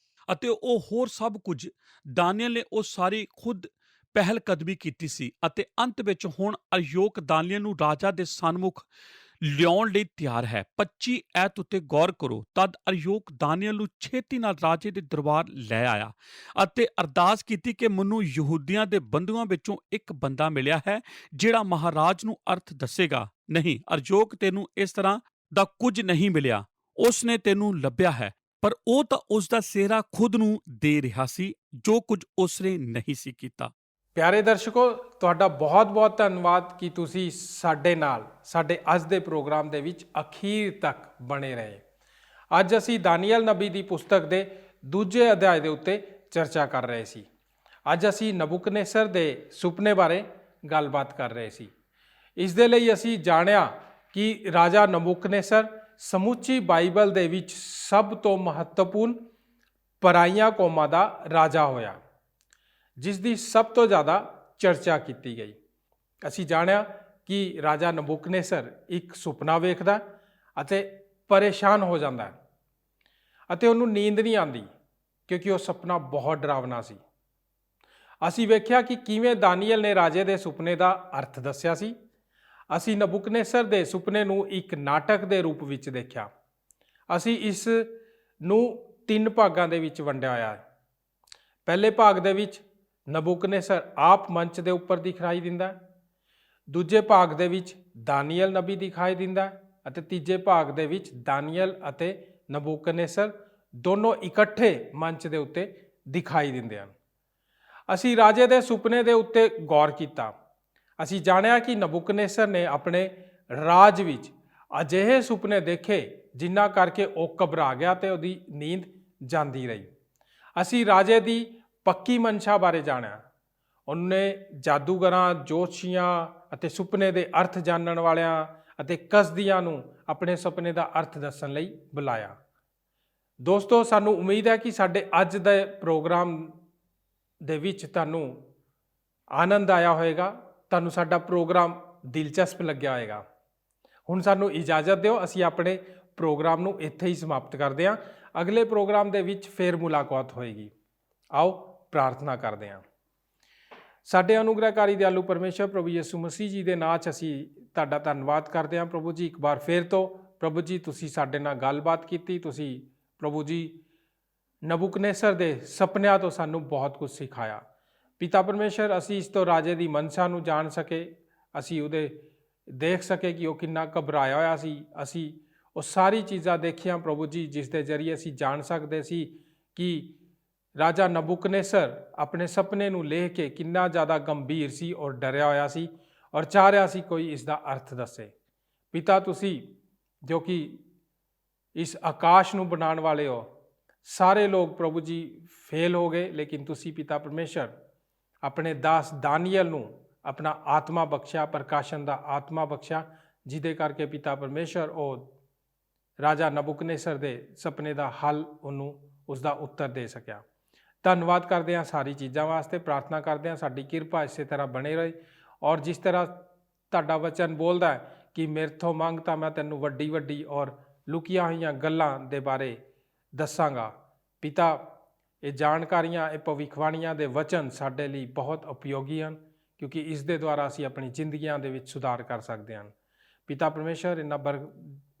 ਅਤੇ ਉਹ ਹੋਰ ਸਭ ਕੁਝ। ਦਾਨੀਏਲ ਨੇ ਉਹ ਸਾਰੀ ਖੁਦ ਪਹਿਲ ਕਦਮੀ ਕੀਤੀ ਸੀ ਅਤੇ ਅੰਤ ਵਿੱਚ ਹੁਣ ਅਰਯੋਕ ਦਾਨੀਏਲ ਨੂੰ ਰਾਜਾ ਦੇ ਸਨਮੁਖ ਲਿਆਉਣ ਲਈ ਤਿਆਰ ਹੈ। 25 ਐਤ ਉੱਤੇ ਗੌਰ ਕਰੋ। ਤਦ ਅਰਯੋਕ ਦਾਨੀਏਲ ਨੂੰ ਛੇਤੀ ਨਾਲ ਰਾਜੇ ਦੇ ਦਰਬਾਰ ਲੈ ਆਇਆ ਅਤੇ ਅਰਦਾਸ ਕੀਤੀ ਕਿ ਮੈਨੂੰ ਯਹੂਦੀਆਂ ਦੇ ਬੰਦੂਆਂ ਵਿੱਚੋਂ ਇੱਕ ਬੰਦਾ ਮਿਲਿਆ ਹੈ ਜਿਹੜਾ ਮਹਾਰਾਜ ਨੂੰ ਅਰਥ ਦੱਸੇਗਾ। ਨਹੀਂ, ਅਰਯੋਕ, ਤੈਨੂੰ ਇਸ ਤਰ੍ਹਾਂ ਦਾ ਕੁਝ ਨਹੀਂ ਮਿਲਿਆ। ਉਸ ਨੇ ਤੈਨੂੰ ਲੱਭਿਆ ਹੈ, ਪਰ ਉਹ ਤਾਂ ਉਸ ਦਾ ਸਿਹਰਾ ਖੁਦ ਨੂੰ ਦੇ ਰਿਹਾ ਸੀ, ਜੋ ਕੁਝ ਉਸ ਨੇ ਨਹੀਂ ਸੀ ਕੀਤਾ। ਪਿਆਰੇ ਦਰਸ਼ਕੋ, ਤੁਹਾਡਾ ਬਹੁਤ-ਬਹੁਤ ਧੰਨਵਾਦ ਕਿ ਤੁਸੀਂ ਸਾਡੇ ਨਾਲ ਸਾਡੇ ਅੱਜ ਦੇ ਪ੍ਰੋਗਰਾਮ ਦੇ ਵਿੱਚ ਅਖੀਰ ਤੱਕ ਬਣੇ ਰਹੇ। ਅੱਜ ਅਸੀਂ ਦਾਨੀਏਲ ਨਬੀ ਦੀ ਪੁਸਤਕ ਦੇ ਦੂਜੇ ਅਧਿਆਇ ਦੇ ਉੱਤੇ ਚਰਚਾ ਕਰ ਰਹੇ ਸੀ। ਅੱਜ ਅਸੀਂ ਨਬੂਕਦਨੇਸਰ ਦੇ ਸੁਪਨੇ ਬਾਰੇ ਗੱਲਬਾਤ ਕਰ ਰਹੇ ਸੀ। ਇਸ ਦੇ ਲਈ ਅਸੀਂ ਜਾਣਿਆ ਕਿ ਰਾਜਾ ਨਬੂਕਦਨੇਸਰ ਸਮੁੱਚੀ ਬਾਈਬਲ ਦੇ ਵਿੱਚ ਸਭ ਤੋਂ ਮਹੱਤਵਪੂਰਨ ਪਰਾਈਆਂ ਕੌਮਾਂ ਦਾ ਰਾਜਾ ਹੋਇਆ, ਜਿਸ ਦੀ ਸਭ ਤੋਂ ਜ਼ਿਆਦਾ ਚਰਚਾ ਕੀਤੀ ਗਈ। ਅਸੀਂ ਜਾਣਿਆ ਕਿ ਰਾਜਾ ਨਬੂਕਦਨੇਸਰ ਇੱਕ ਸੁਪਨਾ ਵੇਖਦਾ ਅਤੇ ਪਰੇਸ਼ਾਨ ਹੋ ਜਾਂਦਾ ਹੈ ਅਤੇ ਉਹਨੂੰ ਨੀਂਦ ਨਹੀਂ ਆਉਂਦੀ, ਕਿਉਂਕਿ ਉਹ ਸੁਪਨਾ ਬਹੁਤ ਡਰਾਵਨਾ ਸੀ। ਅਸੀਂ ਵੇਖਿਆ ਕਿ ਕਿਵੇਂ ਦਾਨੀਏਲ ਨੇ ਰਾਜੇ ਦੇ ਸੁਪਨੇ ਦਾ ਅਰਥ ਦੱਸਿਆ ਸੀ। ਅਸੀਂ ਨਬੂਕਦਨੇਸਰ ਦੇ ਸੁਪਨੇ ਨੂੰ ਇੱਕ ਨਾਟਕ ਦੇ ਰੂਪ ਵਿੱਚ ਦੇਖਿਆ। ਅਸੀਂ ਇਸ ਨੂੰ 3 ਭਾਗਾਂ ਦੇ ਵਿੱਚ ਵੰਡਿਆ ਹੋਇਆ ਹੈ। ਪਹਿਲੇ ਭਾਗ ਦੇ ਵਿੱਚ ਨਬੂਕਦਨੇਸਰ ਆਪ ਮੰਚ ਦੇ ਉੱਪਰ ਦਿਖਾਈ ਦਿੰਦਾ। ਦੂਜੇ ਭਾਗ ਦੇ ਵਿੱਚ ਦਾਨੀਏਲ ਨਬੀ ਦਿਖਾਈ ਦਿੰਦਾ ਅਤੇ ਤੀਜੇ ਭਾਗ ਦੇ ਵਿੱਚ ਦਾਨੀਏਲ ਅਤੇ ਨਬੂਕਦਨੇਸਰ ਦੋਨੋਂ ਇਕੱਠੇ ਮੰਚ ਦੇ ਉੱਤੇ ਦਿਖਾਈ ਦਿੰਦੇ ਹਨ। ਅਸੀਂ ਰਾਜੇ ਦੇ ਸੁਪਨੇ ਦੇ ਉੱਤੇ ਗੌਰ ਕੀਤਾ। ਅਸੀਂ ਜਾਣਿਆ ਕਿ ਨਬੂਕਦਨੇਸਰ ਨੇ ਆਪਣੇ ਰਾਜ ਵਿੱਚ ਅਜਿਹੇ ਸੁਪਨੇ ਦੇਖੇ ਜਿਨ੍ਹਾਂ ਕਰਕੇ ਉਹ ਘਬਰਾ ਗਿਆ ਤੇ ਉਹਦੀ ਨੀਂਦ ਜਾਂਦੀ ਰਹੀ। ਅਸੀਂ ਰਾਜੇ ਦੀ ਪੱਕੀ ਮਨਸ਼ਾ ਬਾਰੇ ਜਾਣਿਆ। ਉਹਨੇ ਜਾਦੂਗਰਾਂ, ਜੋਤਸ਼ੀਆਂ ਅਤੇ ਸੁਪਨੇ ਦੇ ਅਰਥ ਜਾਣਨ ਵਾਲਿਆਂ ਅਤੇ ਕਸਦੀਆਂ ਨੂੰ ਆਪਣੇ ਸੁਪਨੇ ਦਾ ਅਰਥ ਦੱਸਣ ਲਈ ਬੁਲਾਇਆ। ਦੋਸਤੋ, ਸਾਨੂੰ ਉਮੀਦ ਹੈ ਕਿ ਸਾਡੇ ਅੱਜ ਦੇ ਪ੍ਰੋਗਰਾਮ ਦੇ ਵਿੱਚ ਤੁਹਾਨੂੰ ਆਨੰਦ ਆਇਆ ਹੋਵੇਗਾ, ਤੁਹਾਨੂੰ ਸਾਡਾ ਪ੍ਰੋਗਰਾਮ ਦਿਲਚਸਪ ਲੱਗਿਆ ਹੋਵੇਗਾ। ਹੁਣ ਸਾਨੂੰ ਇਜਾਜ਼ਤ ਦਿਓ, ਅਸੀਂ ਆਪਣੇ ਪ੍ਰੋਗਰਾਮ ਨੂੰ ਇੱਥੇ ਹੀ ਸਮਾਪਤ ਕਰਦੇ ਹਾਂ। ਅਗਲੇ ਪ੍ਰੋਗਰਾਮ ਦੇ ਵਿੱਚ ਫੇਰ ਮੁਲਾਕਾਤ ਹੋਏਗੀ। ਆਓ ਪ੍ਰਾਰਥਨਾ ਕਰਦੇ ਹਾਂ। ਸਾਡੇ ਅਨੁਗ੍ਰਹਕਾਰੀ ਦਿਆਲੂ ਪਰਮੇਸ਼ਰ ਪ੍ਰਭੂ ਯਿਸੂ ਮਸੀਹ ਜੀ ਦੇ ਨਾਂ 'ਚ ਅਸੀਂ ਤੁਹਾਡਾ ਧੰਨਵਾਦ ਕਰਦੇ ਹਾਂ। ਪ੍ਰਭੂ ਜੀ, ਇੱਕ ਵਾਰ ਫੇਰ ਤੋਂ ਪ੍ਰਭੂ ਜੀ ਤੁਸੀਂ ਸਾਡੇ ਨਾਲ ਗੱਲਬਾਤ ਕੀਤੀ। ਤੁਸੀਂ ਪ੍ਰਭੂ ਜੀ ਨਬੂਕਦਨੇਸਰ ਦੇ ਸੁਪਨਿਆਂ ਤੋਂ ਸਾਨੂੰ ਬਹੁਤ ਕੁਝ ਸਿਖਾਇਆ। ਪਿਤਾ ਪਰਮੇਸ਼ਰ, ਅਸੀਂ ਇਸ ਤੋਂ ਰਾਜੇ ਦੀ ਮਨਸ਼ਾ ਨੂੰ ਜਾਣ ਸਕੇ, ਅਸੀਂ ਉਹਦੇ ਦੇਖ ਸਕੇ ਕਿ ਉਹ ਕਿੰਨਾ ਘਬਰਾਇਆ ਹੋਇਆ ਸੀ। ਅਸੀਂ ਉਹ ਸਾਰੀ ਚੀਜ਼ਾਂ ਦੇਖੀਆਂ ਪ੍ਰਭੂ ਜੀ, ਜਿਸ ਦੇ ਜ਼ਰੀਏ ਅਸੀਂ ਜਾਣ ਸਕਦੇ ਸੀ ਕਿ ਰਾਜਾ ਨਬੂਕਦਨੇਸਰ ਆਪਣੇ ਸੁਪਨੇ ਨੂੰ ਲੈ ਕੇ ਕਿੰਨਾ ਜ਼ਿਆਦਾ ਗੰਭੀਰ ਸੀ ਔਰ ਡਰਿਆ ਹੋਇਆ ਸੀ ਔਰ ਚਾਹ ਰਿਹਾ ਸੀ ਕੋਈ ਇਸ ਦਾ ਅਰਥ ਦੱਸੇ। ਪਿਤਾ, ਤੁਸੀਂ ਜੋ ਕਿ ਇਸ ਆਕਾਸ਼ ਨੂੰ ਬਣਾਉਣ ਵਾਲੇ ਹੋ, ਸਾਰੇ ਲੋਕ ਪ੍ਰਭੂ ਜੀ ਫੇਲ ਹੋ ਗਏ, ਲੇਕਿਨ ਤੁਸੀਂ ਪਿਤਾ ਪਰਮੇਸ਼ਰ ਆਪਣੇ ਦਾਸ ਦਾਨੀਏਲ ਨੂੰ ਆਪਣਾ ਆਤਮਾ ਬਖਸ਼ਿਆ, ਪ੍ਰਕਾਸ਼ਨ ਦਾ ਆਤਮਾ ਬਖਸ਼ਿਆ, ਜਿਹਦੇ ਕਰਕੇ ਪਿਤਾ ਪਰਮੇਸ਼ਰ ਉਹ ਰਾਜਾ ਨਬੂਕਦਨੇਸਰ ਦੇ ਸੁਪਨੇ ਦਾ ਹੱਲ ਉਹਨੂੰ ਉਸ ਦਾ ਉੱਤਰ ਦੇ ਸਕਿਆ। ਧੰਨਵਾਦ ਕਰਦੇ ਹਾਂ ਸਾਰੀ ਚੀਜ਼ਾਂ ਵਾਸਤੇ। ਪ੍ਰਾਰਥਨਾ ਕਰਦੇ ਹਾਂ ਸਾਡੀ ਕਿਰਪਾ ਇਸੇ ਤਰ੍ਹਾਂ ਬਣੇ ਰਹੇ ਔਰ ਜਿਸ ਤਰ੍ਹਾਂ ਤੁਹਾਡਾ ਵਚਨ ਬੋਲਦਾ ਹੈ ਕਿ ਮੇਰੇ ਤੋਂ ਮੰਗ ਤਾਂ ਮੈਂ ਤੈਨੂੰ ਵੱਡੀ ਵੱਡੀ ਔਰ ਲੁਕੀਆਂ ਹੋਈਆਂ ਗੱਲਾਂ ਦੇ ਬਾਰੇ ਦੱਸਾਂਗਾ। ਪਿਤਾ, ਇਹ ਜਾਣਕਾਰੀਆਂ, ਇਹ ਭਵਿੱਖਬਾਣੀਆਂ ਦੇ ਵਚਨ ਸਾਡੇ ਲਈ ਬਹੁਤ ਉਪਯੋਗੀ ਹਨ, ਕਿਉਂਕਿ ਇਸ ਦੇ ਦੁਆਰਾ ਅਸੀਂ ਆਪਣੀ ਜ਼ਿੰਦਗੀਆਂ ਦੇ ਵਿੱਚ ਸੁਧਾਰ ਕਰ ਸਕਦੇ ਹਾਂ। ਪਿਤਾ ਪਰਮੇਸ਼ਰ,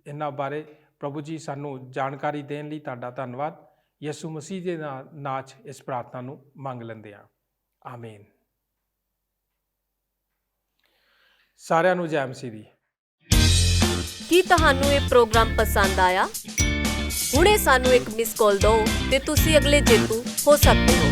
ਇਹਨਾਂ ਬਾਰੇ ਪ੍ਰਭੂ ਜੀ ਸਾਨੂੰ ਜਾਣਕਾਰੀ ਦੇਣ ਲਈ ਤੁਹਾਡਾ ਧੰਨਵਾਦ। ਯਿਸੂ ਮਸੀਹ ਦੇ ਨਾਂ 'ਚ ਇਸ ਪ੍ਰਾਰਥਨਾ ਨੂੰ ਮੰਗ ਲੈਂਦੇ ਹਾਂ। ਆਮੀਨ। ਸਾਰਿਆਂ ਨੂੰ ਜੈ ਮਸੀਹ ਦੀ। ਕੀ ਤੁਹਾਨੂੰ ਇਹ ਪ੍ਰੋਗਰਾਮ ਪਸੰਦ ਆਇਆ? ਹੁਣੇ ਸਾਨੂੰ ਇੱਕ ਮਿਸ ਕਾਲ ਦਿਓ ਤੇ ਤੁਸੀਂ ਅਗਲੇ ਜੇਤੂ ਹੋ ਸਕਦੇ ਹੋ।